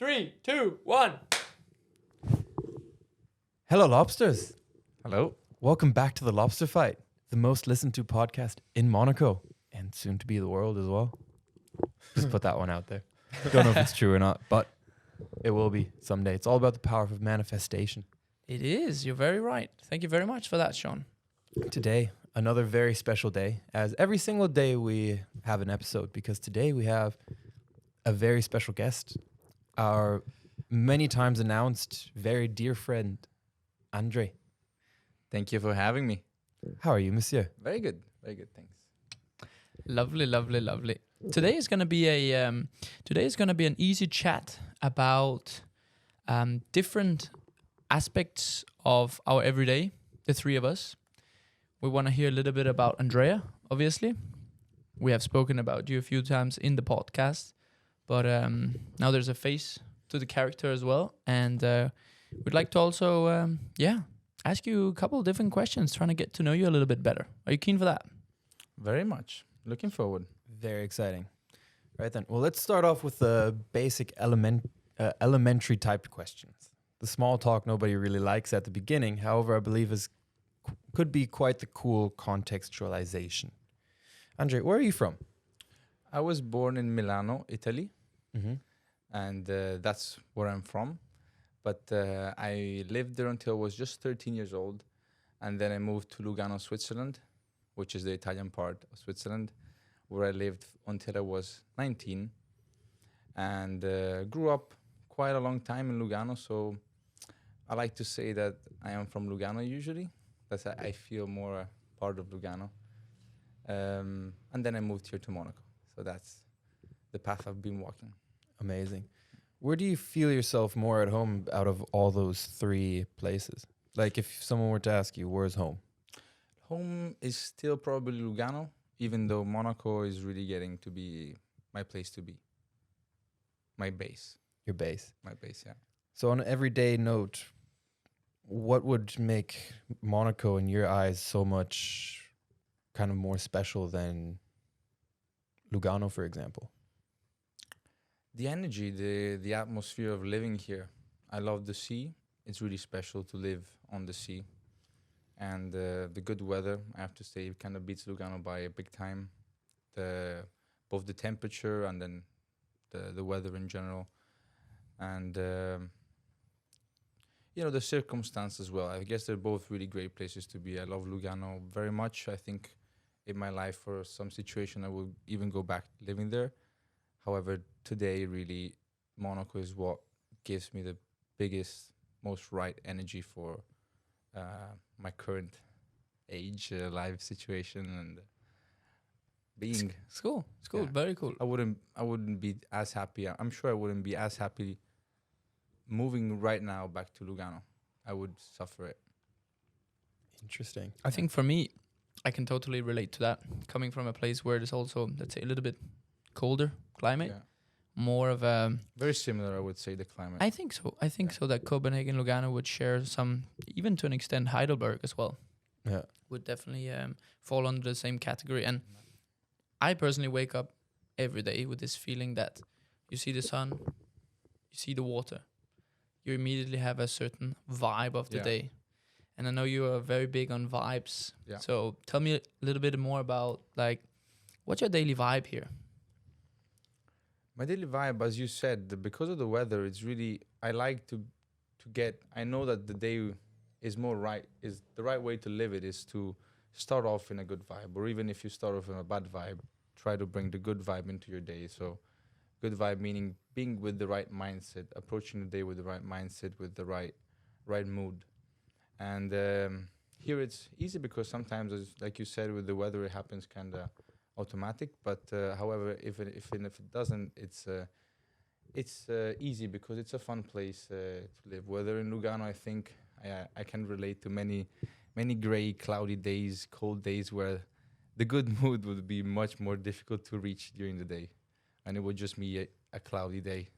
3, 2, 1. Hello, Lobsters. Hello. Welcome back to the Lobster Fight, the most listened to podcast in Monaco and soon to be the world as well. Just put that one out there. Don't know if it's true or not, but it will be someday. It's all about the power of manifestation. It is. You're very right. Thank you very much for that, Sean. Today, another very special day, as every single day we have an episode, because today we have a very special guest, our many times announced very dear friend, Andrea. Thank you for having me. How are you, monsieur? Very good. Very good. Thanks. Lovely, lovely, lovely. Today is gonna be an easy chat about different aspects of our everyday. The three of us. We want to hear a little bit about Andrea. Obviously, we have spoken about you a few times in the podcast, but now there's a face to the character as well, and we'd like to also, ask you a couple of different questions, trying to get to know you a little bit better. Are you keen for that? Very much. Looking forward. Very exciting. Right then. Well, let's start off with the basic elementary type questions. The small talk nobody really likes at the beginning, however, I believe could be quite the cool contextualization. Andrea, where are you from? I was born in Milano, Italy, Mm-hmm. and that's where I'm from. But I lived there until I was just 13 years old, and then I moved to Lugano, Switzerland, which is the Italian part of Switzerland, where I lived until I was 19, and grew up quite a long time in Lugano. So I like to say that I am from Lugano usually. That's I feel more a part of Lugano. And then I moved here to Monaco. So that's the path I've been walking. Amazing. Where do you feel yourself more at home out of all those three places? Like if someone were to ask you, where's home? Home is still probably Lugano, even though Monaco is really getting to be my place to be. My base. Your base. My base, yeah. So on an everyday note, what would make Monaco in your eyes so much kind of more special than Lugano, for example? The energy, the atmosphere of living here. I love the sea. It's really special to live on the sea. And the good weather, I have to say, it kind of beats Lugano by a big time. Both the temperature and then the weather in general. And, the circumstance as well. I guess they're both really great places to be. I love Lugano very much. I think in my life, for some situation, I will even go back living there. However, today, really, Monaco is what gives me the biggest, most right energy for my current age, life situation, and being. It's cool. It's cool. Yeah. Very cool. I wouldn't be as happy. I'm sure I wouldn't be as happy moving right now back to Lugano. I would suffer it. Interesting. I think for me, I can totally relate to that. Coming from a place where there's also, let's say, a little bit colder climate, Yeah. more of a. Very similar, I would say, the climate. I think so. I think so that Copenhagen, Lugano would share some, even to an extent, Heidelberg as well. Yeah. Would definitely fall under the same category. And I personally wake up every day with this feeling that you see the sun, you see the water, you immediately have a certain vibe of the Yeah. day. And I know you are very big on vibes. Yeah. So tell me a little bit more about, like, what's your daily vibe here? My daily vibe, as you said, because of the weather, it's really, I like to get, I know that the day is the right way to live it is to start off in a good vibe, or even if you start off in a bad vibe, try to bring the good vibe into your day. So good vibe meaning being with the right mindset, approaching the day with the right mindset, with the right mood. And here it's easy because sometimes, like you said, with the weather, it happens kind of automatic. But however, if it doesn't, it's easy because it's a fun place to live. Whether in Lugano, I think I can relate to many gray, cloudy days, cold days where the good mood would be much more difficult to reach during the day, and it would just be a cloudy day,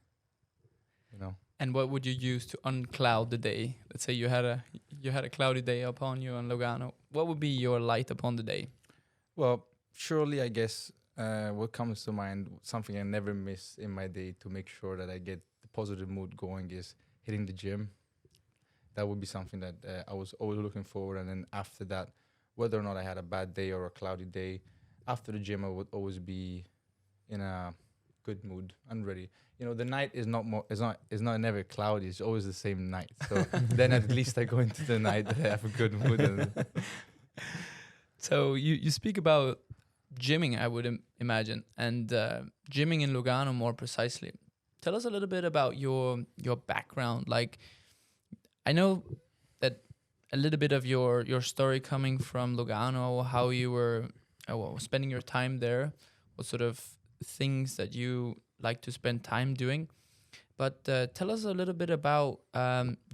And what would you use to uncloud the day? Let's say you had a cloudy day upon you in Lugano. What would be your light upon the day? Well, surely I guess what comes to mind, something I never miss in my day to make sure that I get the positive mood going is hitting the gym. That would be something that I was always looking forward. And then after that, whether or not I had a bad day or a cloudy day, after the gym I would always be in a good mood and ready. You know, the night is not never cloudy. It's always the same night. So then at least I go into the night that I have a good mood. And So you speak about gymming, I would imagine, and gymming in Lugano more precisely. Tell us a little bit about your background. Like, I know that a little bit of your story coming from Lugano, how you were spending your time there, what sort of things that you like to spend time doing. But tell us a little bit about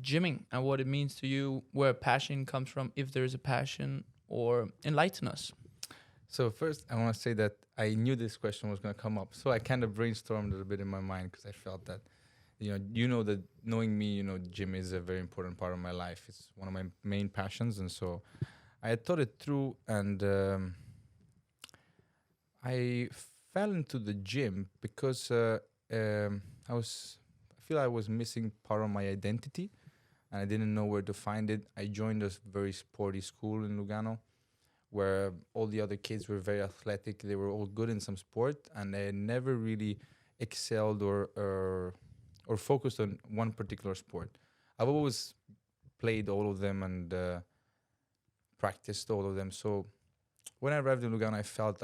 gymming and what it means to you, where passion comes from, if there is a passion, or enlighten us. so first, I want to say that I knew this question was going to come up. So I kind of brainstormed a little bit in my mind because I felt that, that knowing me, gym is a very important part of my life. It's one of my main passions. And so I had thought it through, and I fell into the gym because I feel I was missing part of my identity, and I didn't know where to find it. I joined a very sporty school in Lugano, where all the other kids were very athletic. They were all good in some sport, and they never really excelled or focused on one particular sport. I've always played all of them and practiced all of them. So when I arrived in Lugano, I felt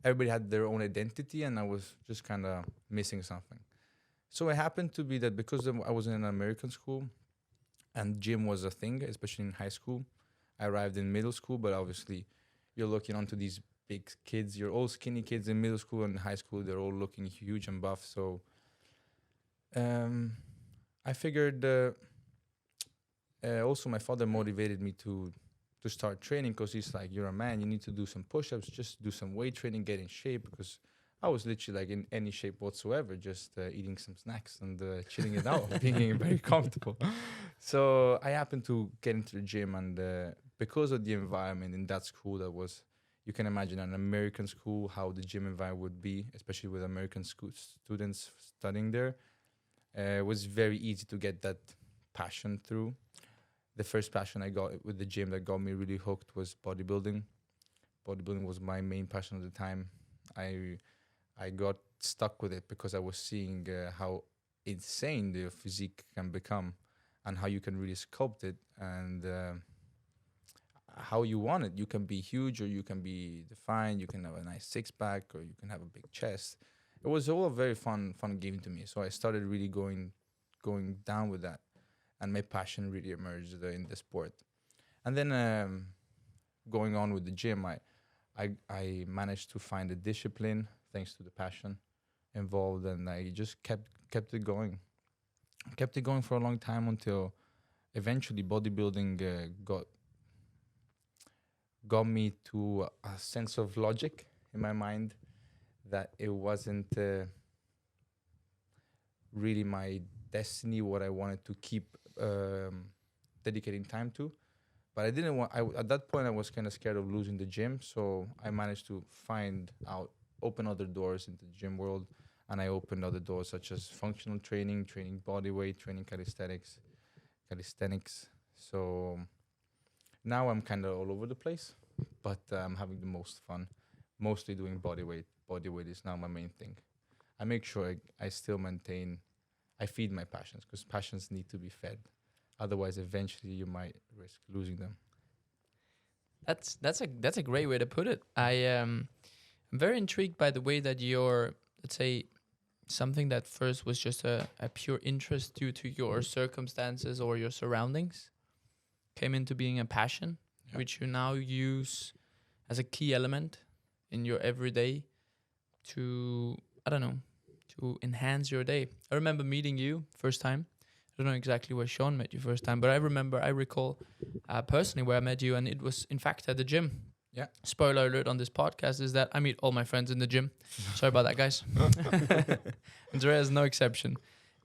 everybody had their own identity, and I was just kind of missing something. So it happened to be that because I was in an American school and gym was a thing, especially in high school, I arrived in middle school, but obviously you're looking onto these big kids. You're all skinny kids in middle school, and high school, they're all looking huge and buff. So I figured also my father motivated me to start training, because he's like, you're a man, you need to do some push-ups, just do some weight training, get in shape, because I was literally like in any shape whatsoever, just eating some snacks and chilling it out, being very comfortable. So I happened to get into the gym, and because of the environment in that school, you can imagine an American school, how the gym environment would be, especially with American students studying there. It was very easy to get that passion through. The first passion I got with the gym that got me really hooked was bodybuilding. Bodybuilding was my main passion at the time. I got stuck with it because I was seeing how insane the physique can become, and how you can really sculpt it, and how you want it. You can be huge, or you can be defined. You can have a nice six-pack, or you can have a big chest. It was all a very fun game to me. So I started really going down with that, and my passion really emerged in the sport. And then going on with the gym, I managed to find a discipline thanks to the passion involved, and I just kept it going. Kept it going for a long time until eventually bodybuilding got me to a sense of logic in my mind that it wasn't really my destiny, what I wanted to keep dedicating time to. But I didn't want. At that point, I was kind of scared of losing the gym, so I managed to open other doors into the gym world, and I opened other doors such as functional training, training body weight, training calisthenics. So now I'm kind of all over the place, but I'm having the most fun, mostly doing body weight. Body weight is now my main thing. I make sure I still I feed my passions, because passions need to be fed. Otherwise, eventually you might risk losing them. That's a great way to put it. I'm very intrigued by the way that your, let's say, something that first was just a pure interest due to your circumstances or your surroundings came into being a passion, which you now use as a key element in your everyday to enhance your day. I remember meeting you first time. I don't know exactly where Sean met you first time, but I recall personally where I met you, and it was in fact at the gym. Yeah. Spoiler alert on this podcast is that I meet all my friends in the gym. Sorry about that, guys. Andrea is no exception.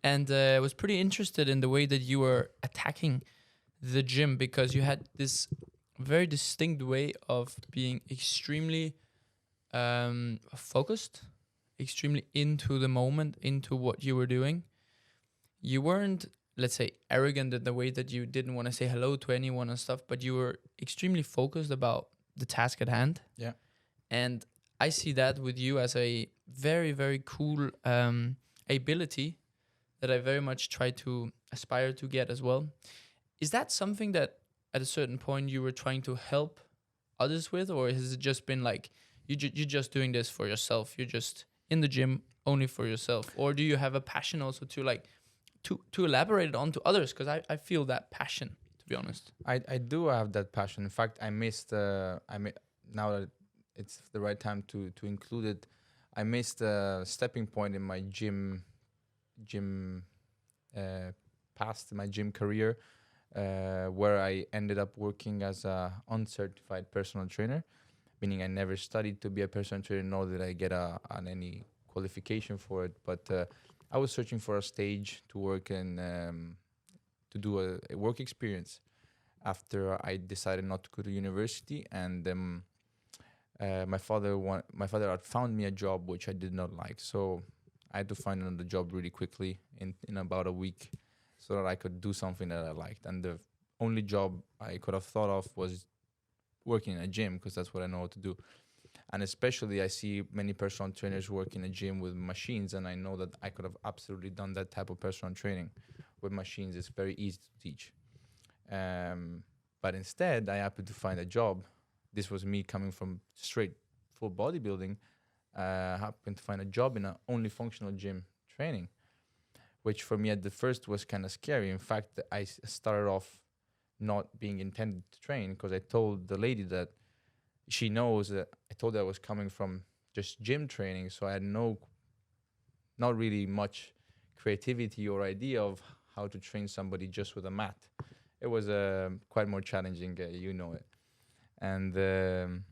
And I was pretty interested in the way that you were attacking the gym, because you had this very distinct way of being extremely focused, extremely into the moment, into what you were doing. you weren't, let's say, arrogant in the way that you didn't want to say hello to anyone and stuff, but you were extremely focused about the task at hand. Yeah. And I see that with you as a very, very cool ability that I very much try to aspire to get as well. Is that something that at a certain point you were trying to help others with, or has it just been like you're just doing this for yourself? You're just in the gym only for yourself, or do you have a passion also to like to elaborate it onto others? Because I feel that passion, to be honest. I do have that passion. In fact, now that it's the right time to include it, I missed a stepping point in my gym past my gym career, where I ended up working as a uncertified personal trainer, meaning I never studied to be a personal trainer, nor did I get any qualification for it. But I was searching for a stage to work in, to do a work experience after I decided not to go to university, and my father had found me a job which I did not like, so I had to find another job really quickly in about a week, so that I could do something that I liked. And the only job I could have thought of was working in a gym, because that's what I know how to do. And especially I see many personal trainers work in a gym with machines, and I know that I could have absolutely done that type of personal training with machines. It's very easy to teach. But instead, I happened to find a job. This was me coming from straight full bodybuilding. Happened to find a job in a only functional gym training, which for me at the first was kind of scary. In fact, I started off not being intended to train, because I told the lady that she knows that I told her I was coming from just gym training, so I had not really much creativity or idea of how to train somebody just with a mat. It was quite more challenging, you know it. And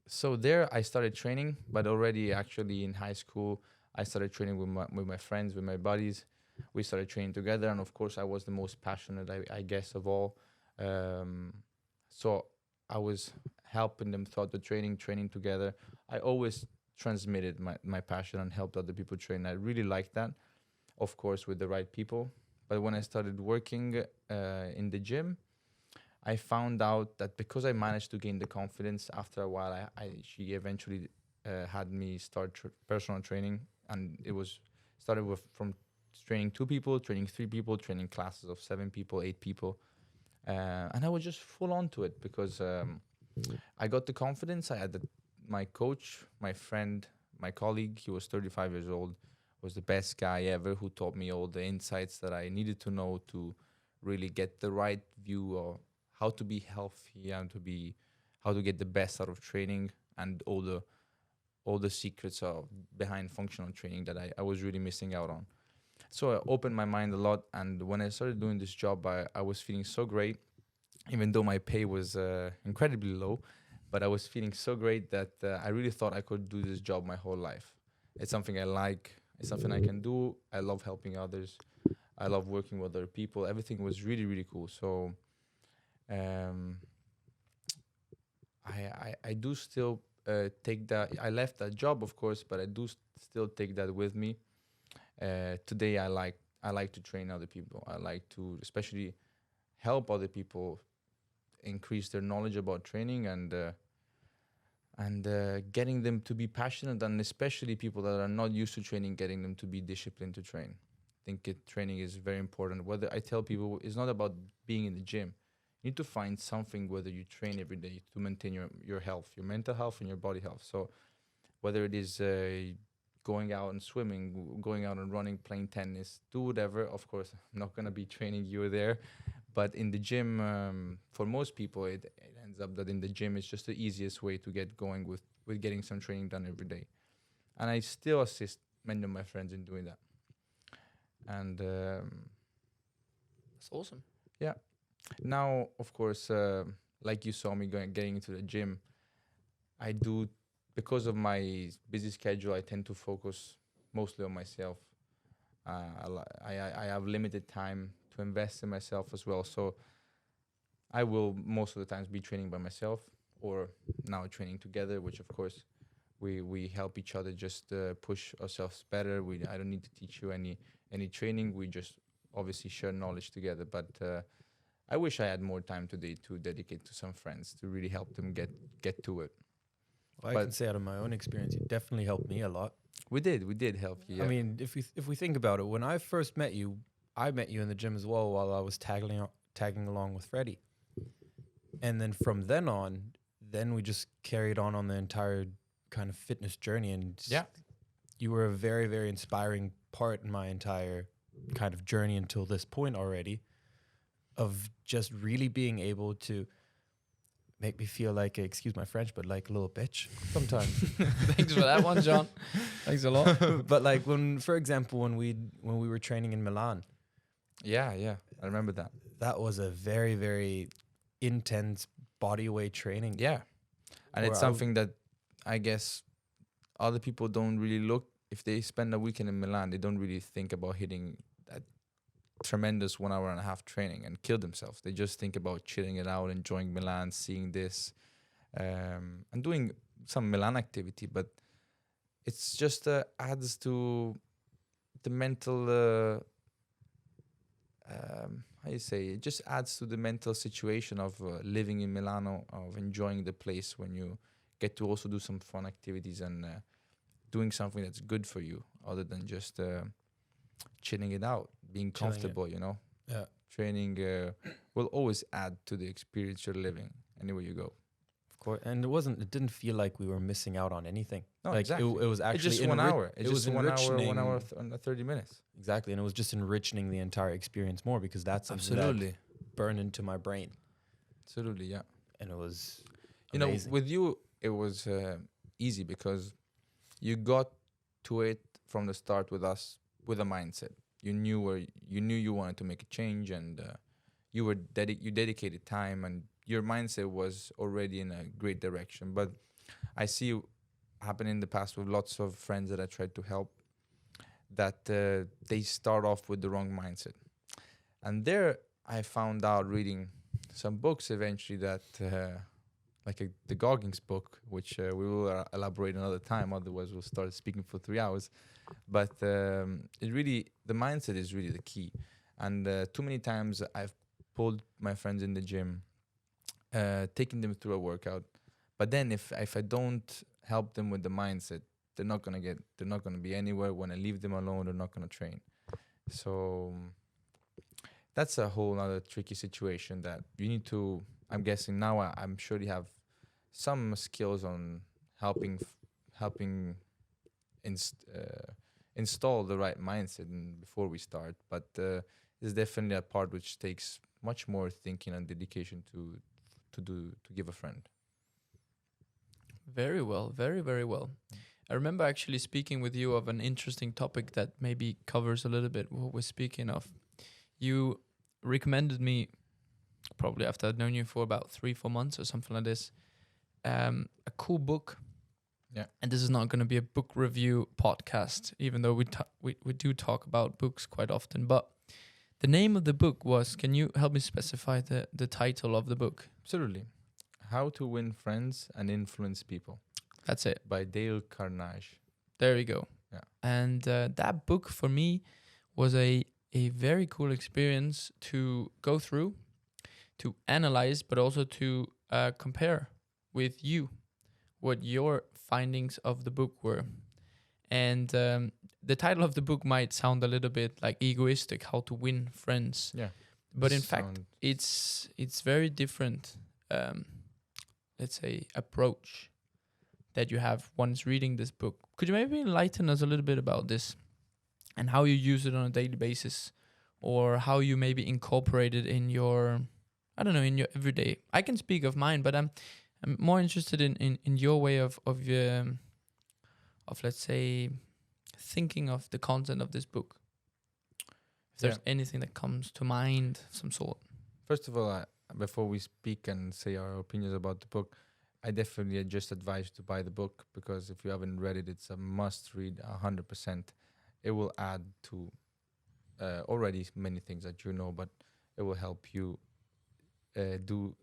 so there I started training, but already actually in high school I started training with my friends, with my buddies. We started training together, and of course I was the most passionate, I guess, of all. So I was helping them throughout the training together. I always transmitted my passion and helped other people train. I really liked that, of course, with the right people. But when I started working in the gym, I found out that because I managed to gain the confidence, after a while, she eventually had me start personal training, and it was started from training 2 people, training 3 people, training classes of 7 people, 8 people, and I was just full on to it, because I got the confidence. I had my coach, my friend, my colleague. He was 35 years old, was the best guy ever, who taught me all the insights that I needed to know to really get the right view of how to be healthy and how to get the best out of training, and all the secrets of behind functional training that I was really missing out on. So I opened my mind a lot, and when I started doing this job, I was feeling so great, even though my pay was incredibly low. But I was feeling so great that I really thought I could do this job my whole life. It's something I like. It's something I can do. I love helping others. I love working with other people. Everything was really, really cool. So um, I do still take that. I left that job, of course, but I do still take that with me. Today, I like to train other people. I like to especially help other people increase their knowledge about training, and getting them to be passionate, and especially people that are not used to training, getting them to be disciplined to train. I think training is very important. Whether I tell people, it's not about being in the gym. You need to find something, whether you train every day, to maintain your health, your mental health and your body health. So whether it is going out and swimming, going out and running, playing tennis, do whatever. Of course, I'm not going to be training you there. But in the gym, for most people, it ends up that in the gym is just the easiest way to get going with getting some training done every day. And I still assist many of my friends in doing that. And That's awesome. yeah, now, of course, like you saw me getting into the gym, I do, because of my busy schedule, I tend to focus mostly on myself. I have limited time to invest in myself as well. So I will most of the times be training by myself, or now training together, which of course We help each other just push ourselves better. I don't need to teach you any training. We just obviously share knowledge together. But I wish I had more time today to dedicate to some friends to really help them get to it. Well, I But- can say out of my own experience, you definitely helped me a lot. We did help you. Yeah. I mean, if we think about it, when I first met you, I met you in the gym as well while I was tagging along with Freddie. And then from then on, then we just carried on the entire kind of fitness journey. And Yeah. you were a very, very inspiring part in my entire kind of journey until this point already, of just really being able to make me feel like, excuse my French, but like a little bitch sometimes. Thanks for that one, John. Thanks a lot. But like for example, when we were training in Milan, yeah, I remember that. that was a very, very intense body weight training. Yeah, and it's Or I- something that I guess other people don't really look. If they spend a weekend in Milan, they don't really think about hitting that tremendous 1 hour and a half training and kill themselves. They just think about chilling it out, enjoying Milan, seeing this, and doing some Milan activity. But it's just adds to the mental. How you say? It just adds to the mental situation of living in Milano, of enjoying the place when you get to also do some fun activities and doing something that's good for you, other than just chilling it out, being Chilling it. comfortable. You know, Yeah. training will always add to the experience you're living anywhere you go. Of course. And it didn't feel like we were missing out on anything. No, like exactly. it was actually It's just 1 hour. It's it was just 1 hour, 1 hour enrichening- and 30 minutes. Exactly. And it was just enriching the entire experience more, because that's something that burned into my brain. Absolutely, yeah. And it was You amazing. know, with you, it was easy because you got to it from the start with us with a mindset. You knew you wanted to make a change, and you dedicated time, and your mindset was already in a great direction. But I see happen in the past with lots of friends that I tried to help, that they start off with the wrong mindset, and there I found out reading some books eventually that. Like the Goggins book, which we will elaborate another time. Otherwise, we'll start speaking for 3 hours. But the mindset is really the key. And too many times I've pulled my friends in the gym, taking them through a workout. But then if I don't help them with the mindset, they're not gonna be anywhere. When I leave them alone, they're not gonna train. So that's a whole other tricky situation that you need to. I'm guessing now. I'm sure you have some skills on helping install the right mindset before we start. But it's definitely a part which takes much more thinking and dedication to give a friend. Very well, very, very well. I remember actually speaking with you of an interesting topic that maybe covers a little bit what we're speaking of. You recommended me, probably after I'd known you for about 3-4 months or something like this, a cool book. Yeah. And this is not going to be a book review podcast, even though we do talk about books quite often. But the name of the book was, can you help me specify the title of the book? Absolutely. How to Win Friends and Influence People That's it. by Dale Carnegie. There you go. Yeah. And that book for me was a very cool experience to go through, to analyze, but also to compare with you what your findings of the book were. And the title of the book might sound a little bit like egoistic, how to win friends. Yeah. But in fact, it's very different, let's say, approach that you have once reading this book. Could you maybe enlighten us a little bit about this and how you use it on a daily basis, or how you maybe incorporate it in your, I don't know, in your everyday? I can speak of mine, but I'm more interested in your way of let's say thinking of the content of this book. If there's anything that comes to mind, some sort. First of all, before we speak and say our opinions about the book, I definitely just advise to buy the book, because if you haven't read it, it's a must read 100%. It will add to already many things that you know, but it will help you do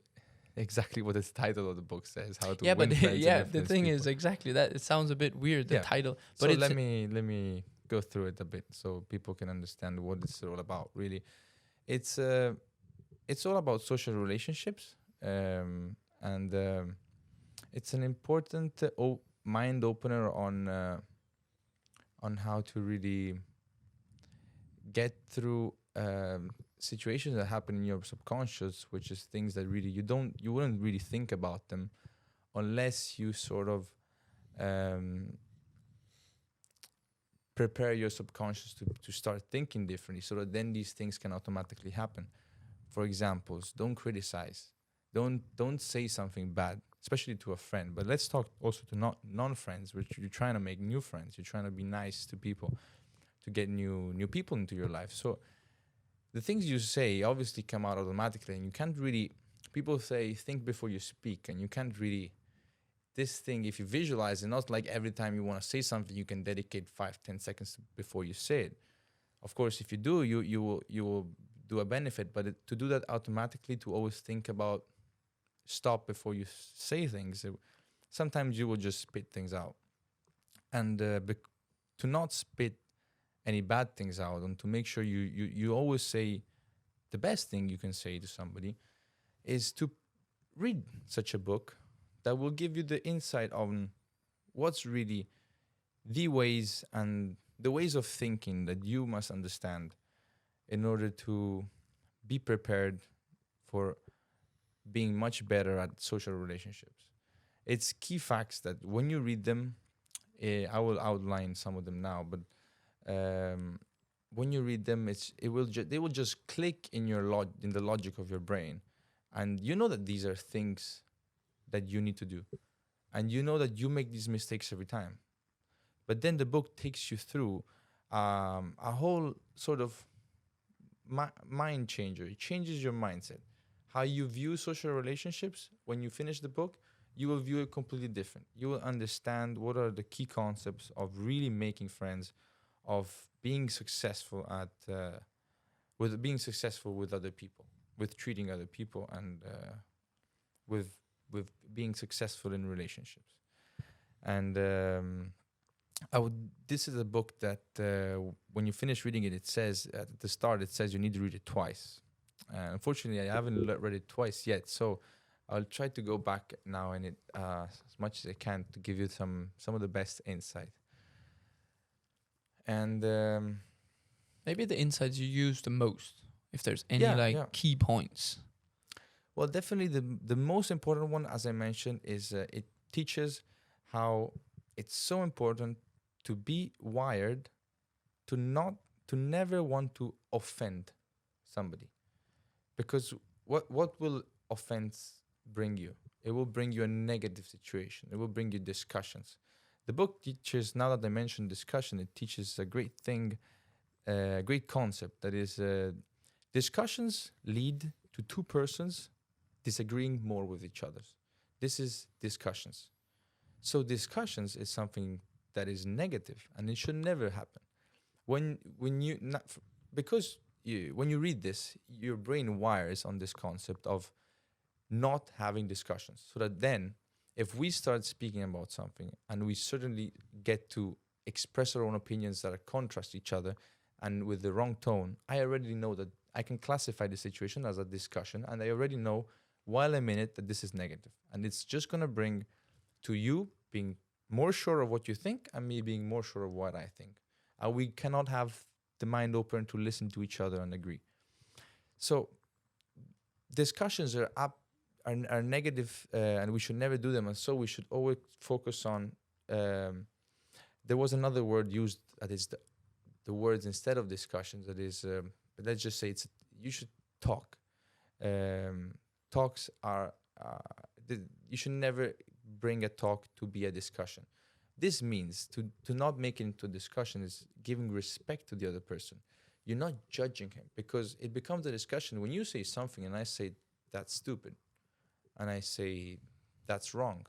exactly what the title of the book says, how to Yeah, win but friends and yeah, the influence thing people. is exactly that. It sounds a bit weird, the Yeah. title, So but it's let me go through it a bit so people can understand what it's all about. Really, it's all about social relationships, and it's an important mind opener on how to really get through situations that happen in your subconscious, which is things that really you wouldn't really think about them unless you sort of um, prepare your subconscious to start thinking differently, so that then these things can automatically happen. For examples, don't criticize, don't say something bad, especially to a friend. But let's talk also to not non-friends, which you're trying to make new friends. You're trying to be nice to people, to get new people into your life. So the things you say obviously come out automatically, and you can't really. People say think before you speak, and you can't really. This thing, if you visualize it, not like every time you want to say something, you can dedicate 5-10 seconds before you say it. Of course, if you do, you will do a benefit. But to do that automatically, to always think about stop before you say things, sometimes you will just spit things out, and to not spit any bad things out, and to make sure you always say the best thing you can say to somebody is to read such a book that will give you the insight on what's really the ways and the ways of thinking that you must understand in order to be prepared for being much better at social relationships. It's key facts that when you read them, I will outline some of them now, but when you read them, they will just click in in the logic of your brain, and you know that these are things that you need to do, and you know that you make these mistakes every time. But then the book takes you through a whole sort of mind changer. It changes your mindset. How you view social relationships, when you finish the book, you will view it completely different. You will understand what are the key concepts of really making friends, of being successful with being successful with other people, with treating other people, and with being successful in relationships. And this is a book that when you finish reading it, it says at the start, it says you need to read it twice. Unfortunately, I haven't read it twice yet, so I'll try to go back now and it as much as I can to give you some of the best insight. And maybe the insights you use the most, if there's any yeah. key points. Well, definitely the most important one, as I mentioned, is it teaches how it's so important to be wired to never want to offend somebody, because what will offense bring you? It will bring you a negative situation. It will bring you discussions. The book teaches, now that I mentioned discussion, it teaches a great thing, a great concept, that is discussions lead to two persons disagreeing more with each other. This is discussions. So discussions is something that is negative, and it should never happen. When you not, because when you read this, your brain wires on this concept of not having discussions, so that then if we start speaking about something and we certainly get to express our own opinions that are contrast each other and with the wrong tone, I already know that I can classify the situation as a discussion, and I already know while I'm in it that this is negative, and it's just going to bring to you being more sure of what you think and me being more sure of what I think. And we cannot have the mind open to listen to each other and agree. So discussions are negative, and we should never do them. And so we should always focus on. There was another word used that is the words instead of discussions. That is, let's just say you should talk. Talks are you should never bring a talk to be a discussion. This means to not make it into a discussion is giving respect to the other person. You're not judging him, because it becomes a discussion when you say something and I say that's stupid, and I say that's wrong.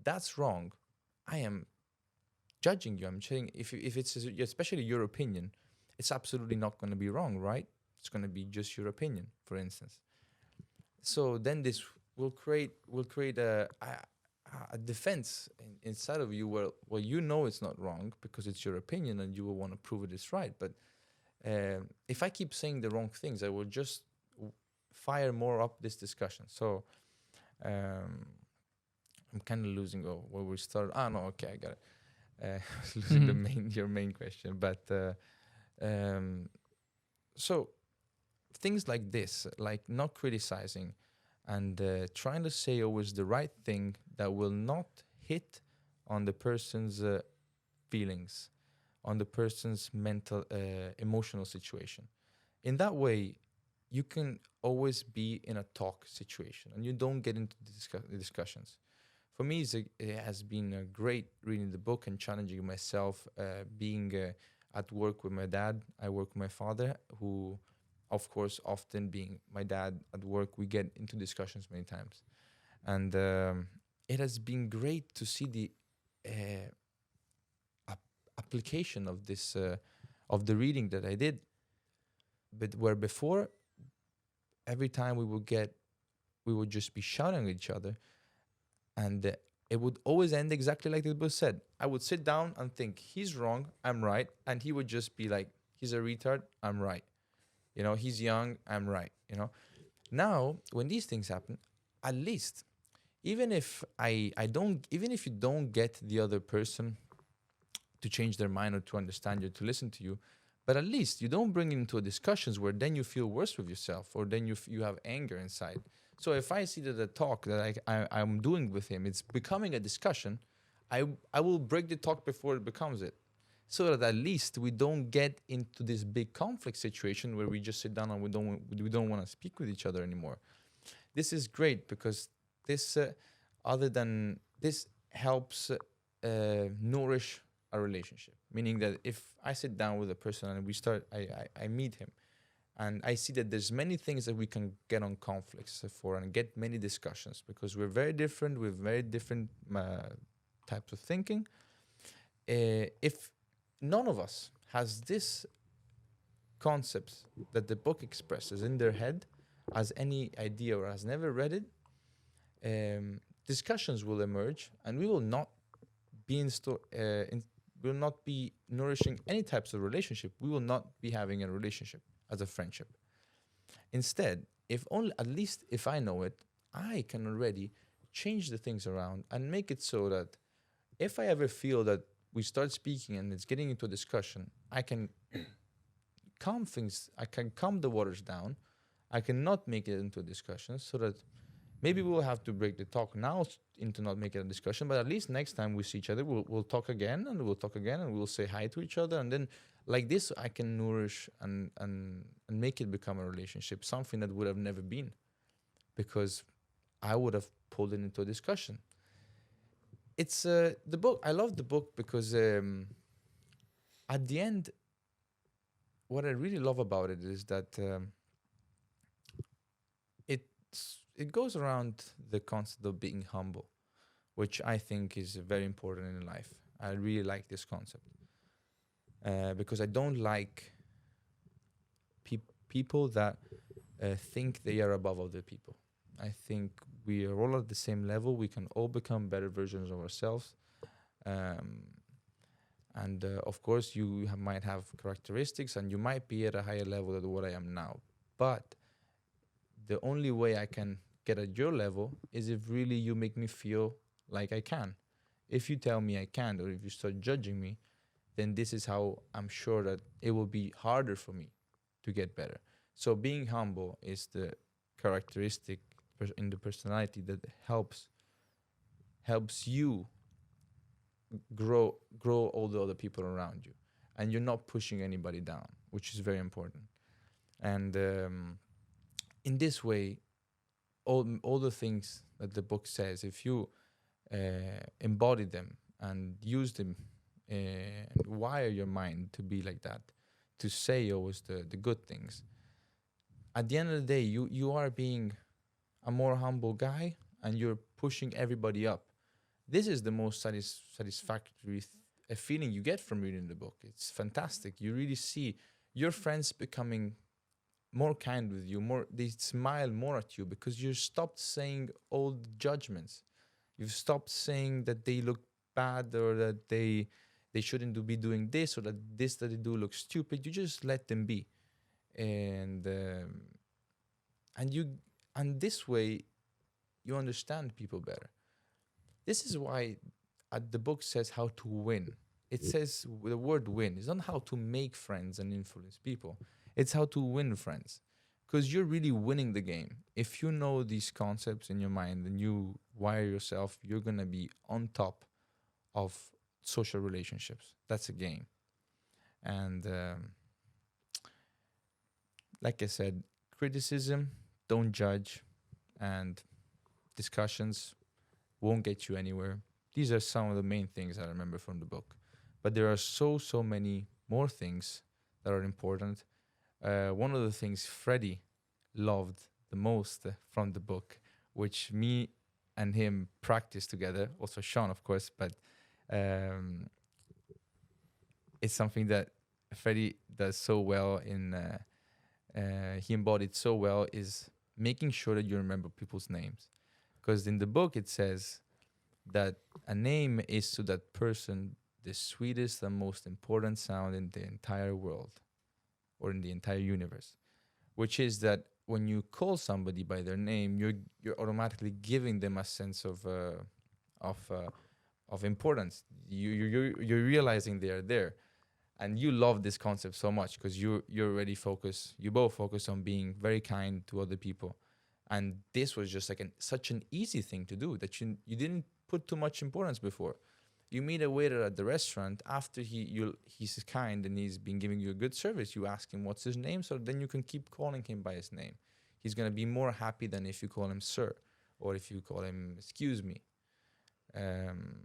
That's wrong. I am judging you. I'm saying if it's especially your opinion, it's absolutely not going to be wrong, right? It's going to be just your opinion, for instance. So then this will create a defense inside of you where, well, you know it's not wrong because it's your opinion and you will want to prove it is right. But if I keep saying the wrong things, I will just fire more up this discussion. So um, I'm kind of losing where we started. Ah, no, okay, I got it. I was losing your main question, but um, so things like this, like not criticizing and trying to say always the right thing that will not hit on the person's feelings, on the person's mental, emotional situation. In that way, you can always be in a talk situation and you don't get into the discussions. For me, it has been great reading the book and challenging myself, being at work with my dad. I work with my father, who, of course, often being my dad at work, we get into discussions many times. And it has been great to see the application of this, of the reading that I did. But where before, every time we would just be shouting at each other, and it would always end exactly like the book said. I would sit down and think, he's wrong, I'm right, and he would just be like, he's a retard, I'm right. He's young, I'm right. Now when these things happen, at least, even if I don't, even if you don't get the other person to change their mind or to understand you, to listen to you, but at least you don't bring it into discussions where then you feel worse with yourself, or then you have anger inside. So if I see that the talk that I'm doing with him, it's becoming a discussion, I will break the talk before it becomes it, so that at least we don't get into this big conflict situation where we just sit down and we don't want to speak with each other anymore. This is great because this, other than this, helps nourish a relationship. Meaning that if I sit down with a person and I meet him, and I see that there's many things that we can get on conflicts for and get many discussions, because we're very different with very different types of thinking. If none of us has this concepts that the book expresses in their head as any idea or has never read it, discussions will emerge, and we will not be will not be nourishing any types of relationship. We will not be having a relationship as a friendship. Instead, if only, at least if I know it, I can already change the things around and make it so that if I ever feel that we start speaking and it's getting into a discussion, I can I can calm the waters down. I cannot make it into a discussion, so that maybe we'll have to break the talk now into not make it a discussion, but at least next time we see each other, we'll talk again, and we'll talk again, and we'll say hi to each other. And then like this, I can nourish and make it become a relationship, something that would have never been, because I would have pulled it into a discussion. It's the book. I love the book because at the end, what I really love about it is that it goes around the concept of being humble, which I think is very important in life. I really like this concept because I don't like people that think they are above other people. I think we are all at the same level. We can all become better versions of ourselves. And of course, you might have characteristics and you might be at a higher level than what I am now. But the only way I can get at your level is if really you make me feel like I can. If you tell me I can't, or if you start judging me, then this is how I'm sure that it will be harder for me to get better. So being humble is the characteristic in the personality that helps you grow all the other people around you, and you're not pushing anybody down, which is very important. And in this way, all the things that the book says, if you embody them and use them, and wire your mind to be like that, to say always the good things, at the end of the day, you are being a more humble guy, and you're pushing everybody up. This is the most satisfactory feeling you get from reading the book. It's fantastic. You really see your friends becoming more kind with you, more they smile more at you because you stopped saying old judgments. You've stopped saying that they look bad or that they shouldn't be doing this or that this that they do looks stupid. You just let them be, and and you and this way you understand people better. This is why the book says how to win. It says the word win. It's not how to make friends and influence people. It's how to win friends. Because you're really winning the game. If you know these concepts in your mind and you wire yourself, you're going to be on top of social relationships. That's a game. And like I said, criticism, don't judge, and discussions won't get you anywhere. These are some of the main things I remember from the book. But there are so many more things that are important. One of the things Freddie loved the most from the book, which me and him practiced together, also Sean, of course, but it's something that Freddie does so well he embodied so well, is making sure that you remember people's names. Because in the book it says that a name is to that person the sweetest and most important sound in the entire world or in the entire universe, which is that when you call somebody by their name, you're automatically giving them a sense of importance. You're realizing they are there, and you love this concept so much because you're already focused. You both focus on being very kind to other people, and this was just like such an easy thing to do that you didn't put too much importance before. You meet a waiter at the restaurant after he's kind and he's been giving you a good service. You ask him what's his name, so then you can keep calling him by his name. He's gonna be more happy than if you call him sir or if you call him excuse me. And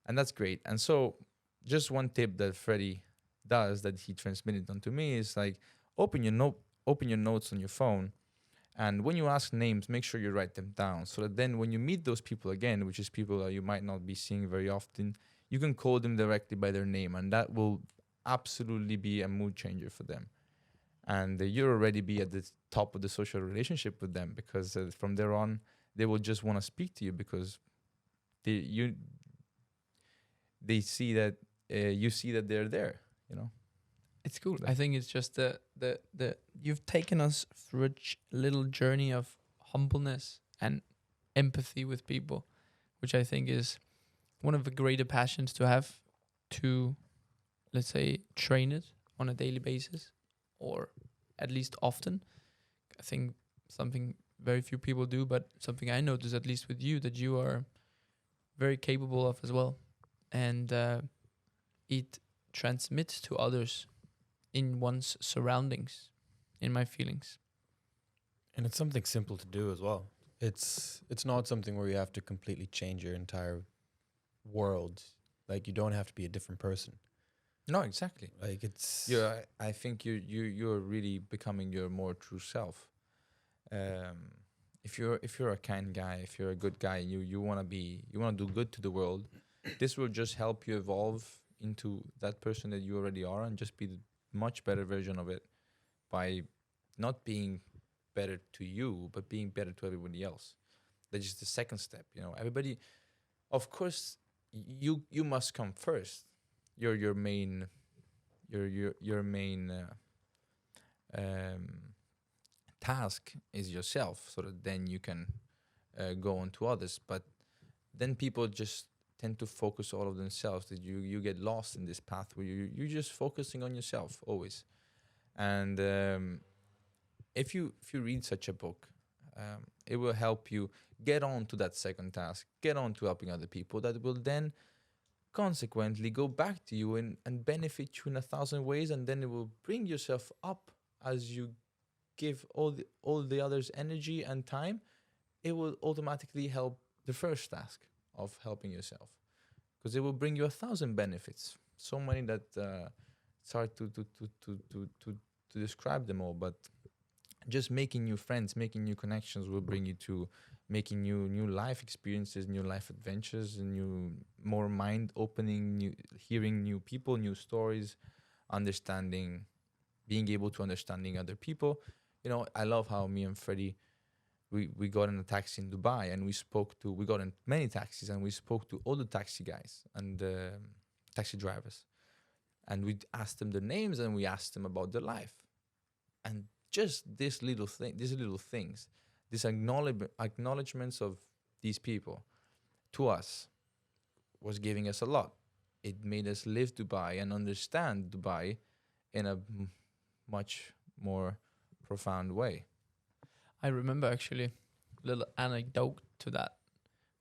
that's great. And so, just one tip that Freddie does that he transmitted onto me is like open your notes on your phone. And when you ask names, make sure you write them down so that then when you meet those people again, which is people that you might not be seeing very often, you can call them directly by their name, and that will absolutely be a mood changer for them. And you'll already be at the top of the social relationship with them because from there on, they will just want to speak to you because they see that you see that they're there, you know. It's cool. I think it's just the you've taken us through a little journey of humbleness and empathy with people, which I think is one of the greater passions to have, to, let's say, train it on a daily basis or at least often. I think something very few people do, but something I notice, at least with you, that you are very capable of as well. And it transmits to others in one's surroundings, in my feelings. And it's something simple to do as well. It's not something where you have to completely change your entire world. Like, you don't have to be a different person. No, exactly. Like, it's I think you're really becoming your more true self. If you're a kind guy, if you're a good guy, you wanna do good to the world. This will just help you evolve into that person that you already are and just be the much better version of it by not being better to you, but being better to everybody else. That's just the second step. You know, everybody, of course, you must come first. Your main task is yourself, so that then you can go on to others. But then people just tend to focus all of themselves, that you get lost in this path where you're just focusing on yourself always. And if you read such a book, it will help you get on to that second task, get on to helping other people, that will then consequently go back to you and benefit you in 1,000 ways, and then it will bring yourself up as you give all the others energy and time. It will automatically help the first task of helping yourself, because it will bring you 1,000 benefits, so many that it's hard to describe them all. But just making new friends, making new connections will bring you to making new life experiences, new life adventures, new, more mind opening, hearing new people, new stories, understanding, being able to understanding other people. I love how me and Freddie, we got in a taxi in Dubai, and we got in many taxis, and we spoke to all the taxi guys and taxi drivers, and we asked them their names, and we asked them about their life, and just these little things, these acknowledgements of these people to us was giving us a lot. It made us live Dubai and understand Dubai in a much more profound way. I remember actually a little anecdote to that,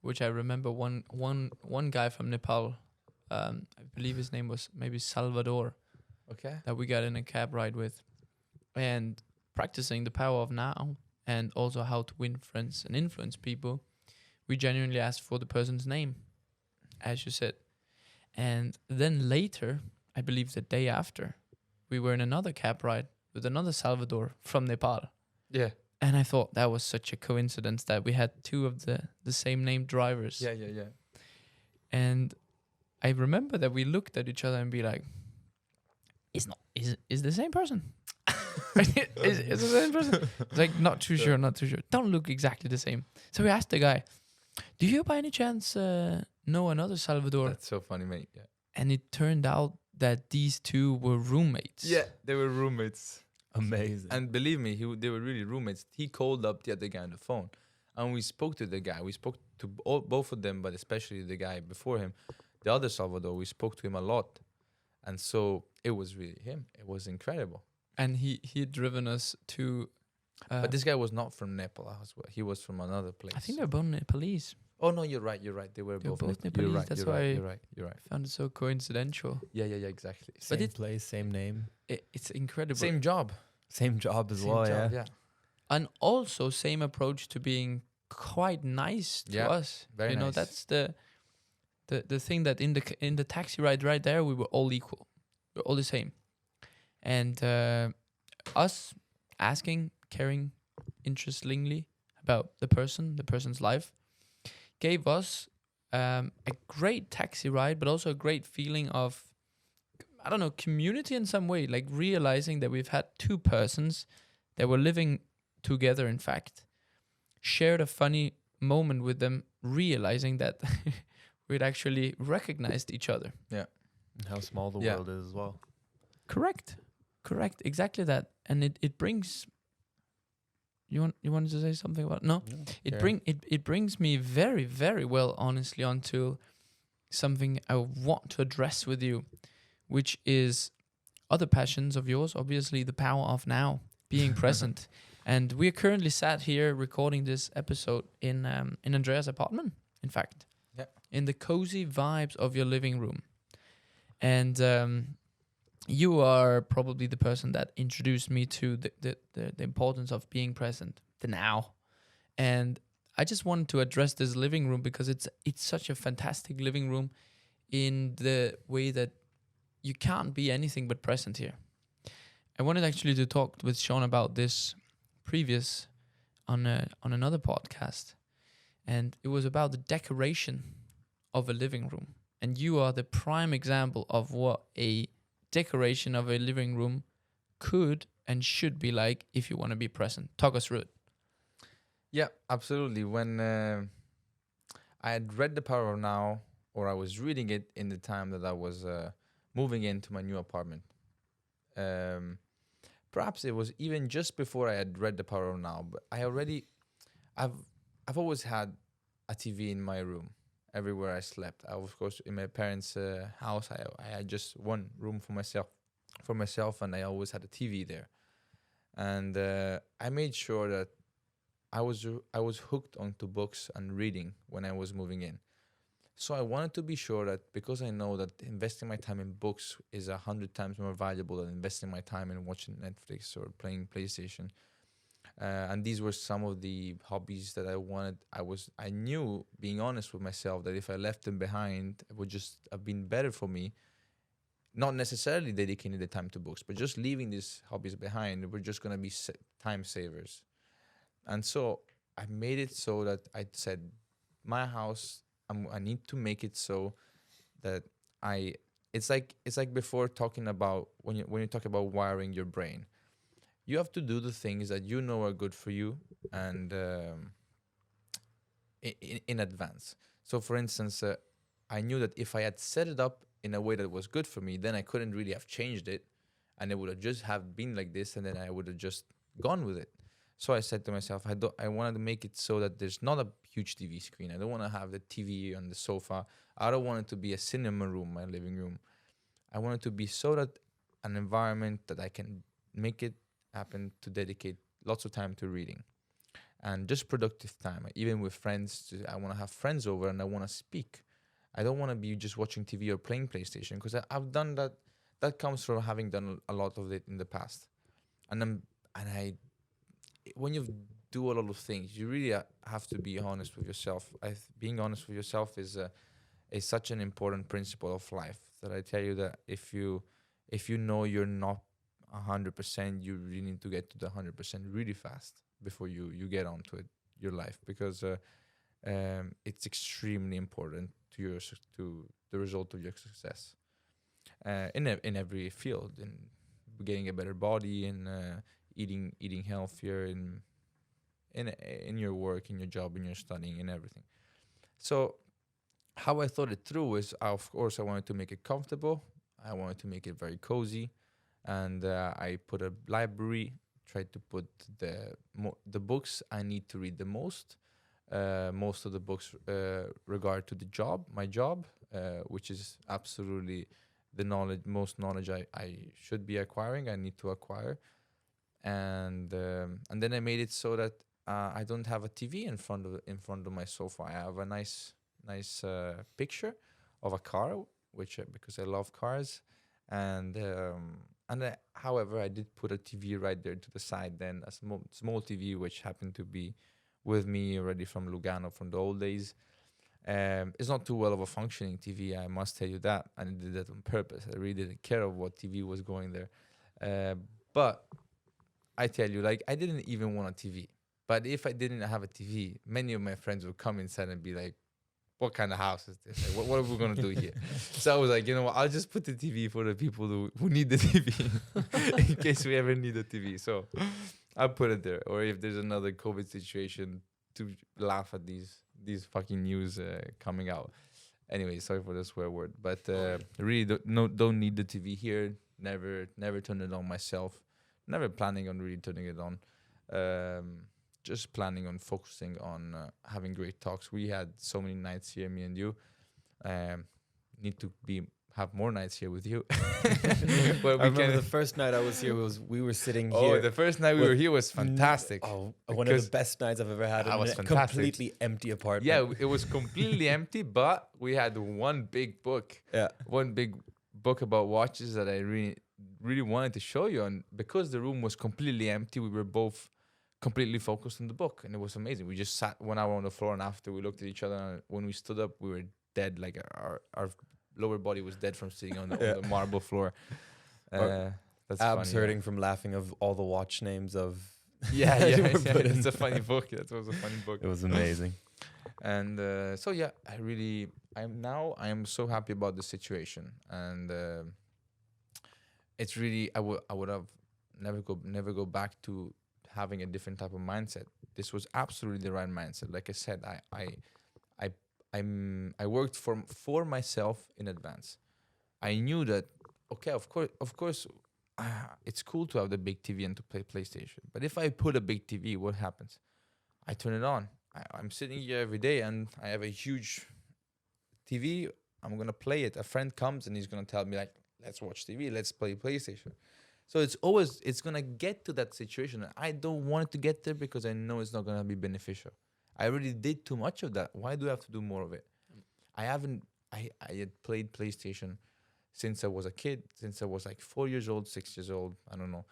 which I remember one guy from Nepal, I believe his name was maybe Salvador, Okay. that we got in a cab ride with, and practicing the power of now and also how to win friends and influence people. We genuinely asked for the person's name, as you said, and then later, I believe the day after, we were in another cab ride with another Salvador from Nepal. Yeah. And I thought that was such a coincidence that we had two of the same named drivers. Yeah. And I remember that we looked at each other and be like, is the same person? is the same person? It's like, not too sure. Don't look exactly the same. So we asked the guy, do you by any chance know another Salvador? That's so funny, mate. Yeah. And it turned out that these two were roommates. Yeah, they were roommates. Amazing. And believe me, they were really roommates. He called up the other guy on the phone, and we spoke to the guy. We spoke to both of them, but especially the guy before him, the other Salvador. We spoke to him a lot, and so it was really him. It was incredible. And he had driven us to... But this guy was not from Nepal as well. He was from another place. I think they're both Nepalese. Oh no, you're right. They were They were both both Nepalese, You're right. that's you're why right. You're right. I found it so coincidental. Yeah. Exactly. Same it- place, same name, It's incredible. Same job. same job as Same well. job, Yeah. And also same approach to being quite nice to Yeah, us. very nice. That's the thing, that in the taxi ride right there, we were all equal. We're all the same. And us asking, caring interestingly about the person's life, gave us a great taxi ride, but also a great feeling of, I don't know, community in some way, like realizing that we've had two persons that were living together, in fact, shared a funny moment with them, realizing that we'd actually recognized each other. And how small the Yeah. world is as well. Correct. Exactly that. And it brings... You wanted to say something about... No? It brings me very, very well, honestly, onto something I want to address with you, which is other passions of yours. Obviously, the power of now, being present. And we are currently sat here recording this episode in Andrea's apartment, in fact. Yeah. In the cozy vibes of your living room. And you are probably the person that introduced me to the importance of being present, the now. And I just wanted to address this living room because it's such a fantastic living room in the way that you can't be anything but present here. I wanted actually to talk with Sean about this previous on another podcast, and it was about the decoration of a living room. And you are the prime example of what a decoration of a living room could and should be like if you want to be present. Talk us through it. Yeah, absolutely. When I had read The Power of Now, or I was reading it in the time that I was moving into my new apartment. Perhaps it was even just before I had read The Power of Now, but I've always had a TV in my room everywhere I slept. Of course, in my parents' house, I had just one room for myself, and I always had a TV there. And I made sure that I was hooked onto books and reading when I was moving in. So I wanted to be sure that, because I know that investing my time in books is 100 times more valuable than investing my time in watching Netflix or playing PlayStation. And these were some of the hobbies that I wanted. I knew, being honest with myself, that if I left them behind, it would just have been better for me. Not necessarily dedicating the time to books, but just leaving these hobbies behind, were just going to be time savers. And so I made it so that I said, my house, I need to make it so that it's like before talking about when you talk about wiring your brain. you have to do the things that you know are good for you, and in advance. So, for instance, I knew that if I had set it up in a way that was good for me, then I couldn't really have changed it, and it would have just have been like this, and then I would have just gone with it. So I said to myself, I wanted to make it so that there's not a huge TV screen. I don't want to have the TV on the sofa. I don't want it to be a cinema room, my living room. I want it to be so that an environment that I can make it happen to dedicate lots of time to reading and just productive time. Even with friends, I want to have friends over and I want to speak. I don't want to be just watching TV or playing PlayStation, because I've done that. That comes from having done a lot of it in the past. When you do a lot of things, you really have to be honest with yourself. Being honest with yourself is such an important principle of life, that I tell you that if you know you're not 100%, you really need to get to the 100% really fast before you get onto it, your life, because it's extremely important to the result of your success in every field, in getting a better body, in eating healthier, in your work, in your job, in your studying, in everything. So how I thought it through is, of course, I wanted to make it comfortable. I wanted to make it very cozy, and I put a library. Tried to put the books I need to read the most. Most of the books regard to my job, which is absolutely the most knowledge I should be acquiring. I need to acquire, and then I made it so that I don't have a TV in front of my sofa. I have a nice picture of a car, which because I love cars, and however, I did put a TV right there to the side. Then a small TV, which happened to be with me already from Lugano from the old days. It's not too well of a functioning TV, I must tell you that. And I did that on purpose. I really didn't care of what TV was going there. But I tell you, like, I didn't even want a TV. But if I didn't have a TV, many of my friends would come inside and be like, what kind of house is this? Like, what are we going to do here? So I was like, you know what? I'll just put the TV for the people who need the TV in case we ever need a TV. So I'll put it there. Or if there's another COVID situation, to laugh at these fucking news coming out. Anyway, sorry for the swear word. But really don't need the TV here. Never turn it on myself. Never planning on really turning it on. Just planning on focusing on having great talks. We had so many nights here, me and you. Need to have more nights here with you. I remember the first night I was here we were sitting here. Oh, the first night we were here was fantastic. One of the best nights I've ever had in a completely empty apartment. Yeah, it was completely empty, but we had one big book. Yeah. One big book about watches that I really wanted to show you. And because the room was completely empty, we were both completely focused on the book, and it was amazing. We just sat 1 hour on the floor, and after we looked at each other, and when we stood up, we were dead. Like our lower body was dead from sitting on the marble floor. That's abs funny, hurting from laughing of all the watch names of. Yeah. It's a funny book. That was a funny book. It was amazing. And so yeah, I am so happy about the situation, and it's really I would have never go back to having a different type of mindset. This was absolutely the right mindset. Like I said, I worked for myself in advance. I knew that, okay, of course, it's cool to have the big TV and to play PlayStation. But if I put a big TV, what happens? I turn it on. I'm sitting here every day and I have a huge TV. I'm gonna play it. A friend comes and he's gonna tell me, like, let's watch TV, let's play PlayStation. So it's gonna get to that situation. I don't want it to get there because I know it's not gonna be beneficial. I already did too much of that. Why do I have to do more of it? I had played PlayStation since I was a kid, since I was like 4 years old, 6 years old, I don't know.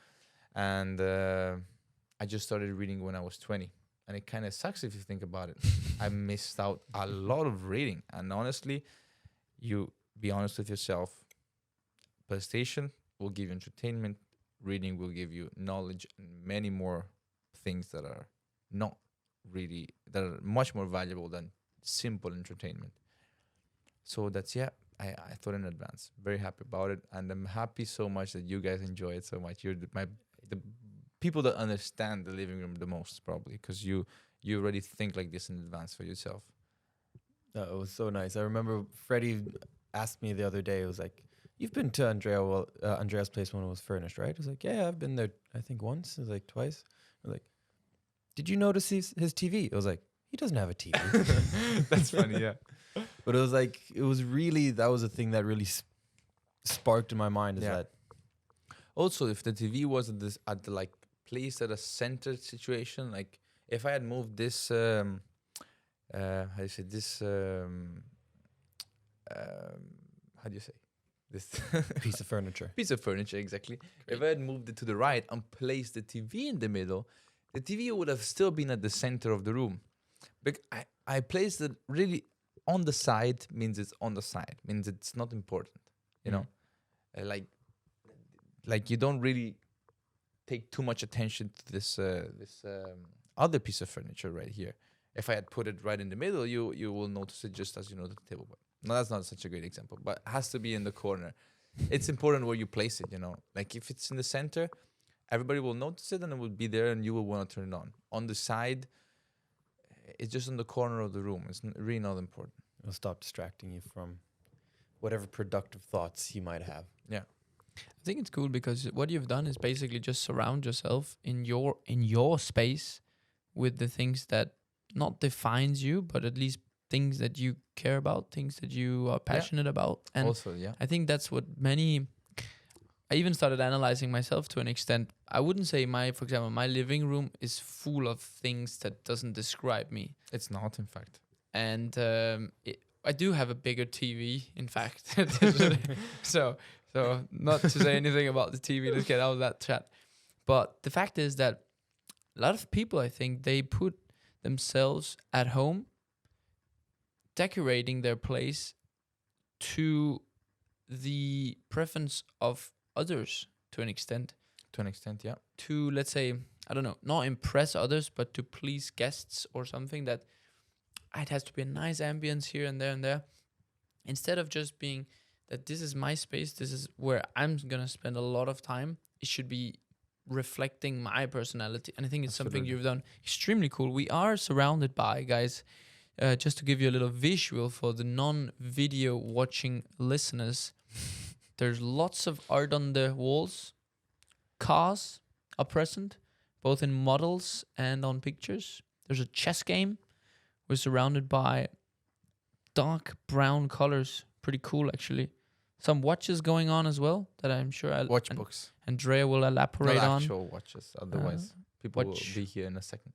And I just started reading when I was 20. And it kind of sucks if you think about it. I missed out a lot of reading. And honestly, you be honest with yourself. PlayStation will give you entertainment. Reading will give you knowledge and many more things that are much more valuable than simple entertainment. So that's, I thought in advance. Very happy about it. And I'm happy so much that you guys enjoy it so much. You're the people that understand the living room the most, probably, because you already think like this in advance for yourself. It was so nice. I remember Freddie asked me the other day. It was like, "You've been to Andrea's place when it was furnished, right?" I was like, "Yeah, I've been there. I think once. It was like twice." I was like, "Did you notice his TV?" I was like, "He doesn't have a TV." That's funny, yeah. But it was like it was really that was a thing that really sparked in my mind. Is Yeah. that Also, if the TV was at the like place at a centered situation, like if I had moved this, how do you say this? How do you say this piece of furniture? piece of furniture? Exactly. If I had moved it to the right and placed the TV in the middle, the TV would have still been at the center of the room. But I placed it really on the side. Means it's on the side. Means it's not important. You know, like you don't really take too much attention to this other piece of furniture right here. If I had put it right in the middle, you will notice it just as you know the table. But no, that's not such a great example. But it has to be in the corner. It's important where you place it. You know, like if it's in the center, everybody will notice it and it will be there, and you will want to turn it on. On the side, it's just in the corner of the room. It's really not important. It'll stop distracting you from whatever productive thoughts you might have. Yeah. I think it's cool because what you've done is basically just surround yourself in your space with the things that not defines you, but at least things that you care about, things that you are passionate about. And Also, yeah. I think that's what many. I even started analyzing myself to an extent. I wouldn't say for example, my living room is full of things that doesn't describe me. It's not, in fact. And I do have a bigger TV, in fact. so not to say anything about the TV, let's get out of that chat. But the fact is that a lot of people, I think, they put themselves at home, decorating their place to the preference of others to an extent. To an extent, yeah. To, let's say, I don't know, not impress others, but to please guests or something that it has to be a nice ambience here and there and there. Instead of just being that this is my space, this is where I'm going to spend a lot of time, it should be reflecting my personality. And I think it's something Absolutely. you've done extremely cool. We are surrounded by, guys, just to give you a little visual for the non-video watching listeners, there's lots of art on the walls. Cars are present, both in models and on pictures. There's a chess game. We're surrounded by dark brown colors. Pretty cool, actually. Some watches going on as well that I'm sure Watch books. Andrea will elaborate Not on. actual watches. Otherwise, people will watch. be here in a second.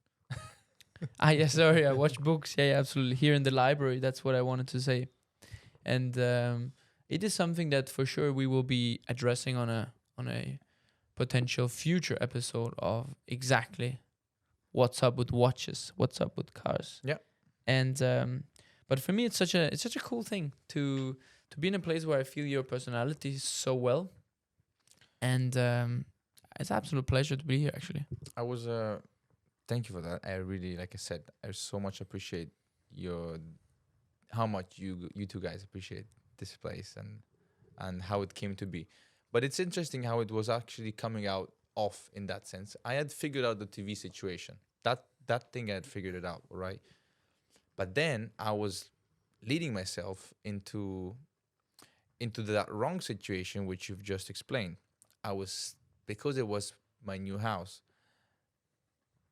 Yeah, sorry, I watch books. Yeah, absolutely. Here in the library, that's what I wanted to say. And it is something that for sure we will be addressing on a potential future episode of exactly what's up with watches, what's up with cars. Yeah. And but for me, it's such a cool thing to be in a place where I feel your personality so well, and it's an absolute pleasure to be here. Actually, I was thank you for that. I really, like I said, I so much appreciate how much you two guys appreciate this place and how it came to be. But it's interesting how it was actually coming out off in that sense. I had figured out the TV situation. That thing I had figured it out, right? But then I was leading myself into that wrong situation which you've just explained. Because it was my new house,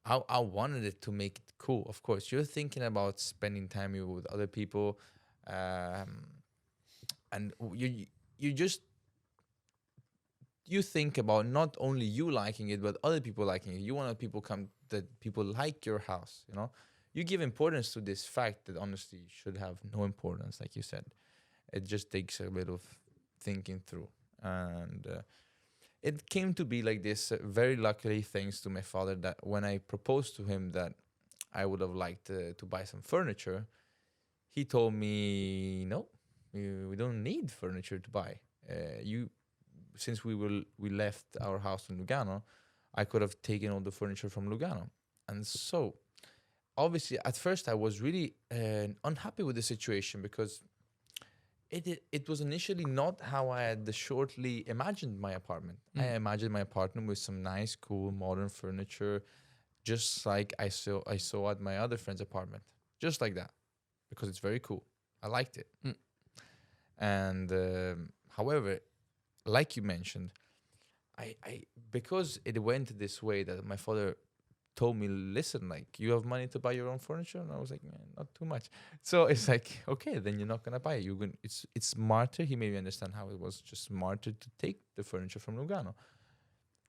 I wanted it to make it cool. Of course, you're thinking about spending time with other people, and you think about not only you liking it, but other people liking it. You want that people like your house. You know, you give importance to this fact that honestly should have no importance, like you said. It just takes a bit of thinking through, and it came to be like this. Very luckily, thanks to my father, that when I proposed to him that I would have liked to buy some furniture, he told me, no, we don't need furniture to buy. Since we left our house in Lugano, I could have taken all the furniture from Lugano. And so, obviously, at first I was really unhappy with the situation because It was initially not how I had shortly imagined my apartment. I imagined my apartment with some nice, cool, modern furniture, just like I saw at my other friend's apartment, just like that, because it's very cool. I liked it. Mm. And however, like you mentioned, I because it went this way that my father told me, listen, like you have money to buy your own furniture, and I was like, man, not too much. So it's like, okay, then you're not gonna buy it. You're going. It's smarter. He made me understand how it was just smarter to take the furniture from Lugano.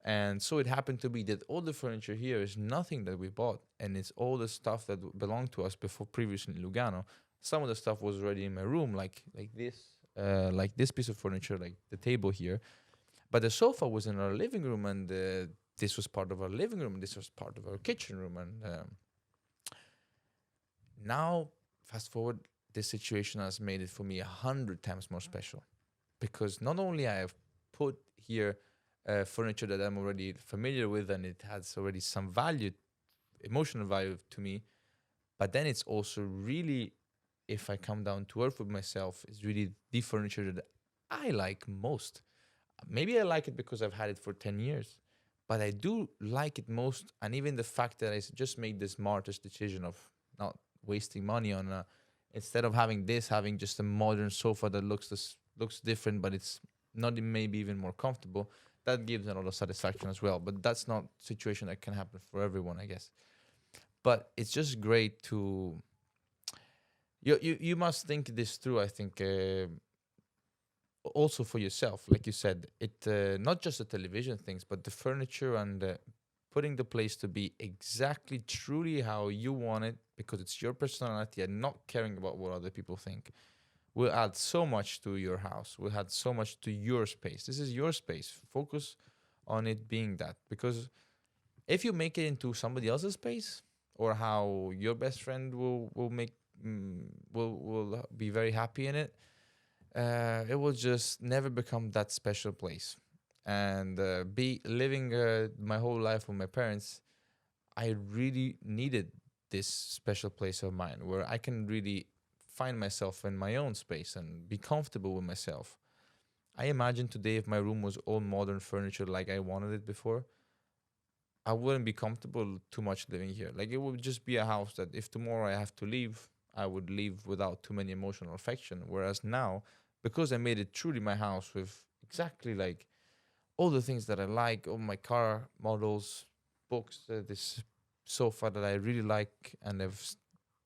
And so it happened to be that all the furniture here is nothing that we bought, and it's all the stuff that belonged to us before previously in Lugano. Some of the stuff was already in my room, like this piece of furniture, like the table here. But the sofa was in our living room, and this was part of our living room. This was part of our kitchen room, and now, fast forward, this situation has made it for me 100 times more special, because not only I have put here furniture that I'm already familiar with, and it has already some value, emotional value to me, but then it's also really, if I come down to earth with myself, it's really the furniture that I like most. Maybe I like it because I've had it for 10 years, but I do like it most. And even the fact that just made the smartest decision of not wasting money on, instead of having just a modern sofa that looks different, but it's not maybe even more comfortable. That gives a lot of satisfaction as well. But that's not a situation that can happen for everyone, I guess. But it's just great to you must think this through. I think also for yourself, like you said, it not just the television things, but the furniture and putting the place to be exactly truly how you want it, because it's your personality and not caring about what other people think, will add so much to your house, will add so much to your space. This is your space. Focus on it being that, because if you make it into somebody else's space, or how your best friend will make will be very happy in it, it will just never become that special place. And be living my whole life with my parents, I really needed this special place of mine where I can really find myself in my own space and be comfortable with myself. I imagine today, if my room was all modern furniture like I wanted it before, I wouldn't be comfortable too much living here. Like, it would just be a house that if tomorrow I have to leave, I would leave without too many emotional affection. Whereas now, because I made it truly my house with exactly like all the things that I like, all my car models, books, this sofa that I really like, and I've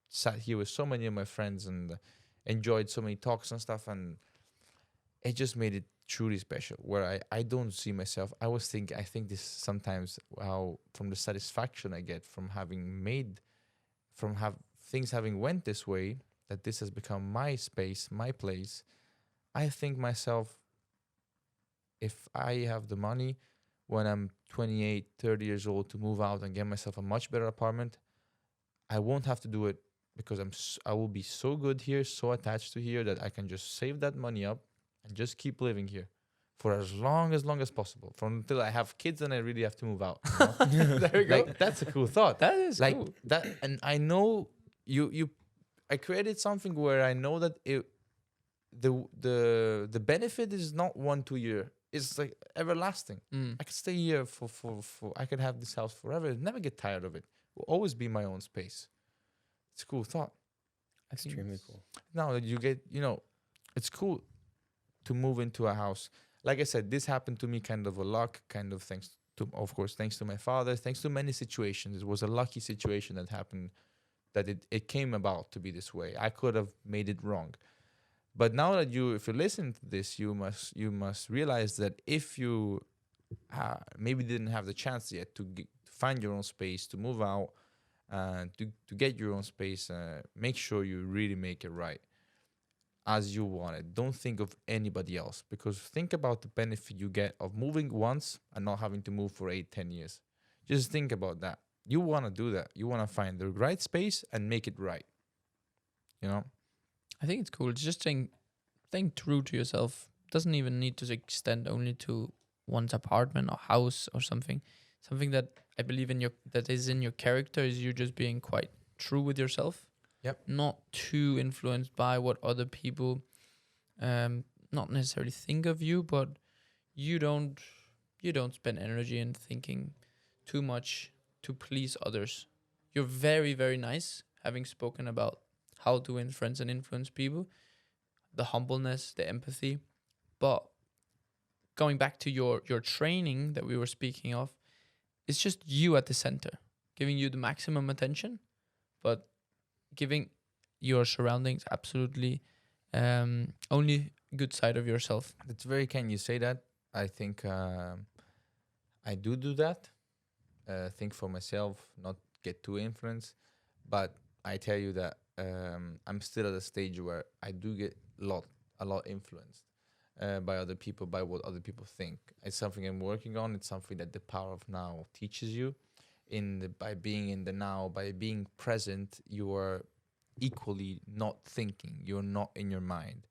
sat here with so many of my friends and enjoyed so many talks and stuff, and it just made it truly special, where I don't see myself. I think this sometimes, how from the satisfaction I get from having made, from have things having went this way, that this has become my space, my place. I think myself, if I have the money when I'm 28, 30 years old to move out and get myself a much better apartment, I won't have to do it, because I will be so good here, so attached to here, that I can just save that money up and just keep living here for as long as possible, from until I have kids and I really have to move out. There we go. Like, that's a cool thought. That is Like cool. that, and I know I created something where I know that the benefit is not 1-2 year. It's like everlasting. Mm. I could stay here for I could have this house forever. Never get tired of it. Will always be my own space. It's a cool thought. I think Extremely it's- cool. Now that you get, it's cool to move into a house. Like I said, this happened to me kind of a luck, kind of thanks to, of course, thanks to my father, thanks to many situations. It was a lucky situation that happened, that it came about to be this way. I could have made it wrong. But now that if you listen to this, you must realize that if you maybe didn't have the chance yet to find your own space, to move out, to get your own space, make sure you really make it right as you want it. Don't think of anybody else, because think about the benefit you get of moving once and not having to move for 8-10 years. Just think about that. You want to do that. You want to find the right space and make it right. I think it's cool. It's just staying true to yourself. Doesn't even need to extend only to one's apartment or house or something. Something that I believe that is in your character is you just being quite true with yourself. Yep. Not too influenced by what other people not necessarily think of you, but you don't spend energy in thinking too much to please others. You're very, very nice, having spoken about how to win friends and influence people, the humbleness, the empathy. But going back to your training that we were speaking of, it's just you at the center, giving you the maximum attention, but giving your surroundings absolutely only good side of yourself. It's very kind you say that. I think I do that. Think for myself, not get too influenced. But I tell you that I'm still at a stage where I do get a lot influenced by other people, by what other people think. It's something I'm working on. It's something that the power of now teaches you. By being in the now, by being present, you are equally not thinking. You're not in your mind.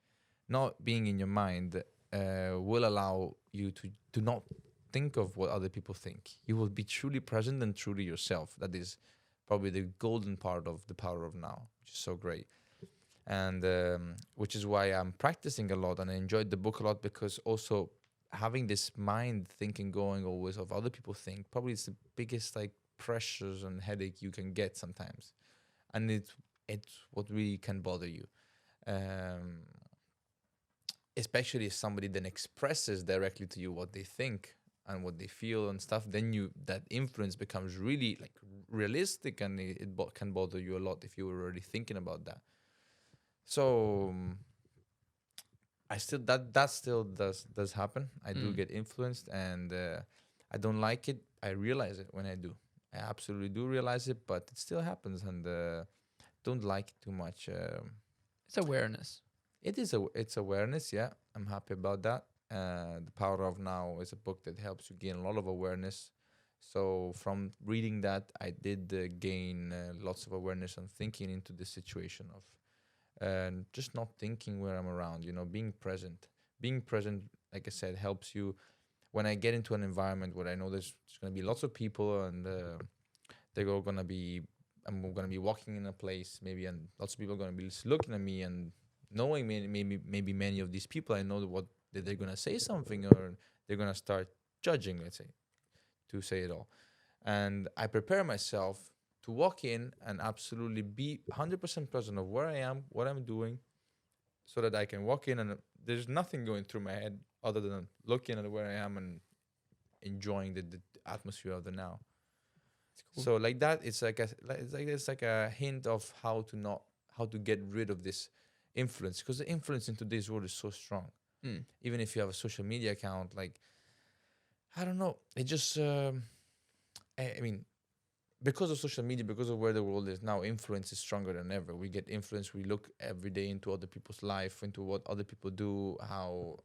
Not being in your mind will allow you to not think of what other people think. You will be truly present and truly yourself. That is probably the golden part of the power of now, which is so great. And which is why I'm practicing a lot, and I enjoyed the book a lot, because also having this mind thinking going always of other people think probably is the biggest like pressures and headache you can get sometimes, and it's what really can bother you. Um, Especially if somebody then expresses directly to you what they think and what they feel and stuff, then that influence becomes really like realistic, and can bother you a lot if you were already thinking about that. So I still that still does happen. I do get influenced, and I don't like it. I realize it when I do. I absolutely do realize it, but it still happens, and don't like it too much. It's awareness. It's awareness. Yeah, I'm happy about that. The Power of Now is a book that helps you gain a lot of awareness. So from reading that, I did gain lots of awareness and thinking into the situation of just not thinking where I'm around. Being present. Being present, like I said, helps you. When I get into an environment where I know there's going to be lots of people, and they're all going to be, I'm going to be walking in a place maybe, and lots of people are going to be looking at me, and knowing maybe many of these people, I know that they're gonna say something, or they're gonna start judging, let's say, to say it all. And I prepare myself to walk in and absolutely be 100% present of where I am, what I'm doing, so that I can walk in and there's nothing going through my head other than looking at where I am and enjoying the atmosphere of the now. Cool. So like that, it's like a hint of how to get rid of this influence, because the influence in today's world is so strong. Even if you have a social media account, like, I don't know, it just I mean, because of social media, because of where the world is now, influence is stronger than ever. We get influence. We look every day into other people's life, into what other people do,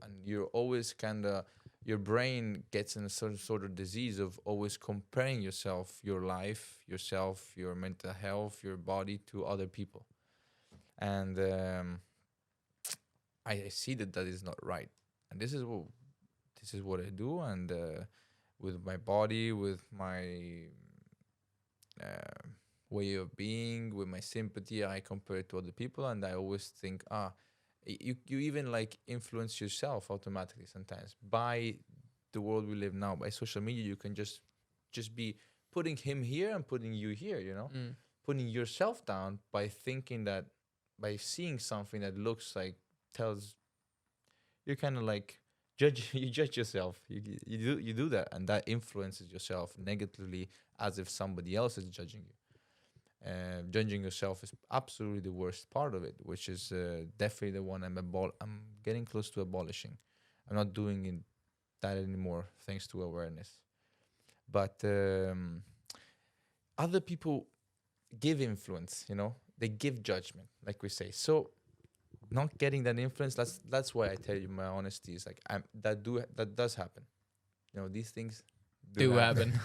and you're always your brain gets in a certain sort of disease of always comparing yourself, your life, yourself, your mental health, your body to other people. And I see that is not right. And this is what I do, and with my body, with my way of being, with my sympathy, I compare it to other people, and I always think, you even like influence yourself automatically sometimes by the world we live now. By social media, you can just be putting him here and putting you here, putting yourself down by thinking that, by seeing something that looks like, tells, you're kind of like you judge yourself. You do that, and that influences yourself negatively, as if somebody else is judging you. Judging yourself is absolutely the worst part of it, which is definitely the one I'm getting close to abolishing. I'm not doing that anymore, thanks to awareness. But other people give influence, they give judgment, like we say. So not getting that influence, that's why I tell you, my honesty is like, that does happen. These things do happen.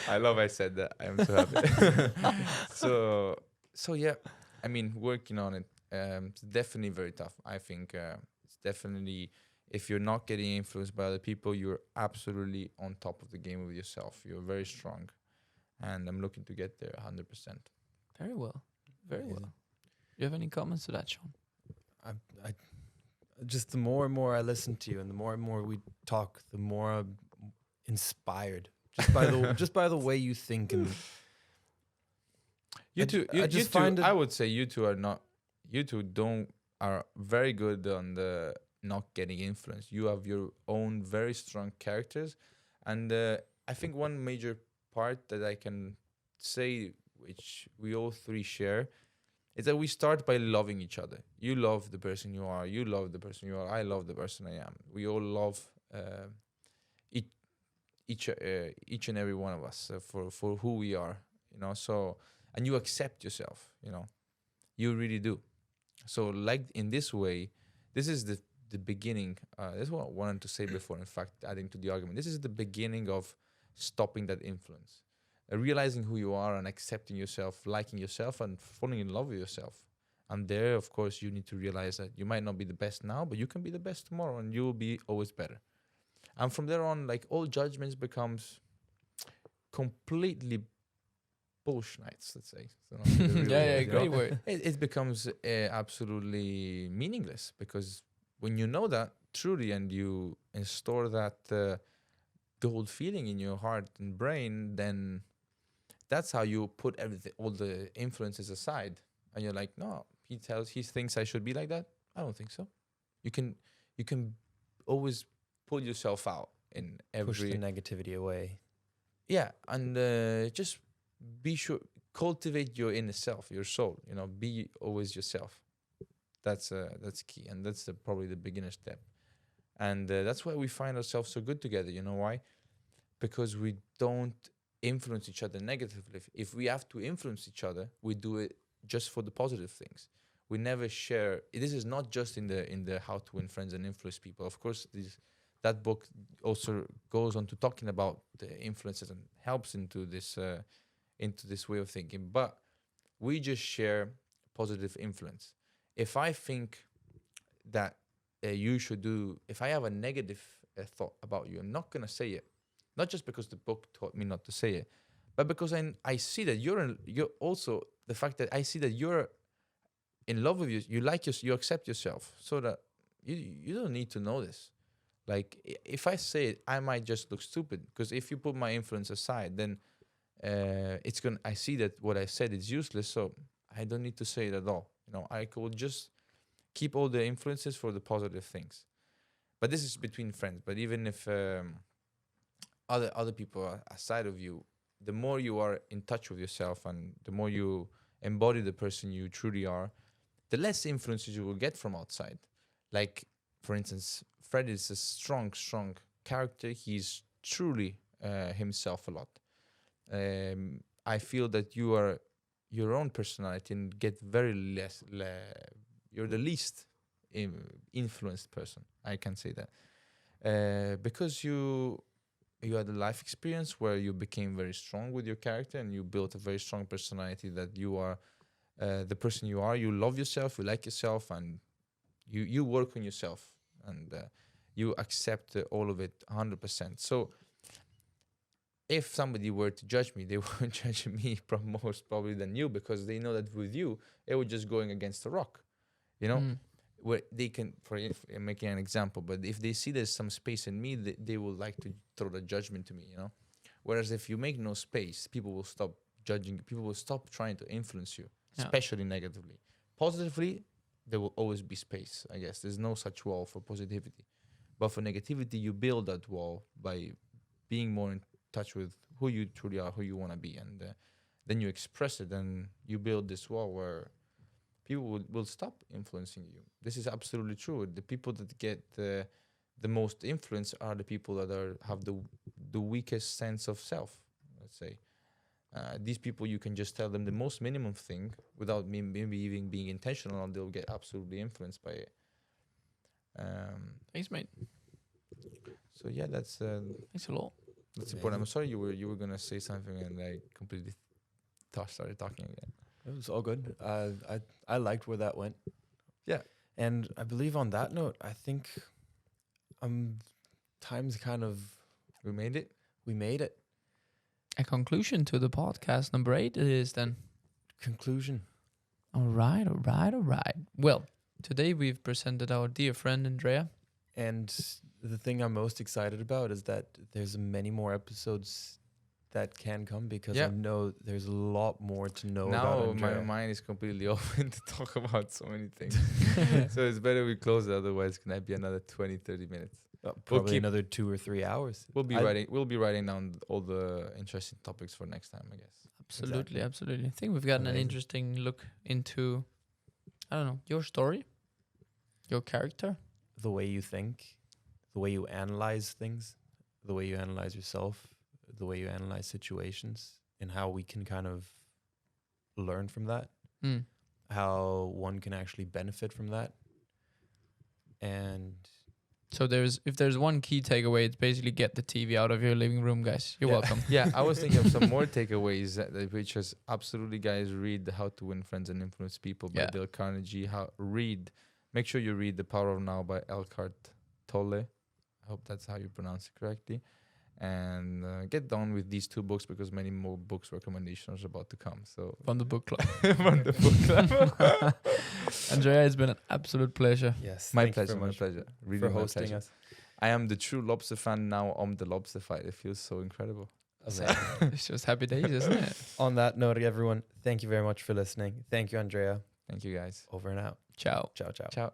I love I said that. I am so happy. so yeah, I mean, working on it, it's definitely very tough. I think it's definitely, if you're not getting influenced by other people, you're absolutely on top of the game with yourself. You're very strong, and I'm looking to get there 100%. Very well. Very well. Do you have any comments to that, Sean? I just the more and more I listen to you, and the more we talk, the more I'm inspired just by the way you think. And You I two, j- I just you two. find it- I would say you two are not. You two are very good on the not getting influenced. You have your own very strong characters, and I think one major part that I can say, which we all three share, is that we start by loving each other. You love the person you are. You love the person you are. I love the person I am. We all love each each and every one of us for who we are. So, and you accept yourself. You really do. So, like in this way, this is the beginning. This is what I wanted to say before. In fact, adding to the argument, this is the beginning of stopping that influence, realizing who you are and accepting yourself, liking yourself, and falling in love with yourself. And there, of course, you need to realize that you might not be the best now, but you can be the best tomorrow, and you will be always better. And from there on, like all judgments becomes completely bullshit. Let's say. So, Great word. It becomes absolutely meaningless, because when you know that truly and you store that gold feeling in your heart and brain, then that's how you put everything, all the influences aside, and you're like, no, he thinks I should be like that. I don't think so. You can always pull yourself out in push the every negativity away. yeah, and just be sure, cultivate your inner self, your soul. Be always yourself. That's key, and that's probably the beginner step. And that's why we find ourselves so good together. You know why? Because we don't influence each other negatively. If we have to influence each other, we do it just for the positive things. We never share. This is not just in the How to Win Friends and Influence People. Of course, that book also goes on to talking about the influences and helps into this way of thinking. But we just share positive influence. If I think that you should do, if I have a negative thought about you, I'm not gonna say it. Not just because the book taught me not to say it, but because I see that you're also the fact that I see that you're in love with you. You like you accept yourself, so that you don't need to know this. Like if I say it, I might just look stupid, because if you put my influence aside, then I see that what I said is useless, so I don't need to say it at all. I could just keep all the influences for the positive things. But this is between friends. But even if other people are aside of you, the more you are in touch with yourself and the more you embody the person you truly are, the less influences you will get from outside. Like, for instance, Fred is a strong character. He's truly himself a lot. I feel that you are your own personality and get very less. You're the least influenced person. I can say that because you had a life experience where you became very strong with your character and you built a very strong personality, that you are the person you are. You love yourself, you like yourself, and you work on yourself, and you accept all of it 100%. So if somebody were to judge me, they would judge me most probably than you, because they know that with you, it was just going against the rock, where they can, I'm making an example, but if they see there's some space in me, they will like to throw the judgment to me, Whereas if you make no space, people will stop judging, people will stop trying to influence you, especially negatively. Positively, there will always be space, I guess. There's no such wall for positivity. But for negativity, you build that wall by being more in touch with who you truly are, who you want to be, and then you express it, and you build this wall where people will stop influencing you. This is absolutely true. The people that get the most influence are the people that have the weakest sense of self, let's say. These people, you can just tell them the most minimum thing without maybe even being intentional, and they'll get absolutely influenced by it. Thanks, mate. So yeah, that's Thanks a lot. that's important. I'm sorry you were gonna say something and I completely started talking again. It was all good. I liked where that went. Yeah. And I believe on that note, I think time's kind of, We made it. we made it. A conclusion to the podcast number 8 is then. Conclusion. All right. Well, Today we've presented our dear friend Andrea. And the thing I'm most excited about is that there's many more episodes that can come because Yeah. I know there's a lot more to know about Now Andrea. my mind is completely open to talk about so many things. So it's better we close it, otherwise it's gonna be another 20, 30 minutes. Probably keep- another 2 or 3 hours. We'll be I- writing down all the interesting topics for next time, I guess. Absolutely, Exactly. absolutely. I think we've gotten an Amazing. interesting look into, I don't know, your story, your character. The way you think, the way you analyze things, the way you analyze yourself, the way you analyze situations, and how we can kind of learn from that, Mm. how one can actually benefit from that. And So if there's one key takeaway, it's basically get the TV out of your living room, guys. You're Yeah. welcome. Yeah, I was thinking of some more takeaways, which is absolutely, guys, read How to Win Friends and Influence People by Yeah. Dale Carnegie. Make sure you read The Power of Now by Eckhart Tolle. I hope that's how you pronounce it correctly. And get down with these 2 books because many more books recommendations are about to come. So From the book club. from the book club. Andrea, it's been an absolute pleasure. yes, My thank you pleasure, very my much pleasure. Really for my hosting pleasure. us. I am the true lobster fan now. I'm the lobster fight. It feels so incredible. Amazing. It's just happy days, isn't it? On that note, everyone, thank you very much for listening. Thank you, Andrea. Thank you, guys. Over and out. Ciao. Ciao, ciao. Ciao.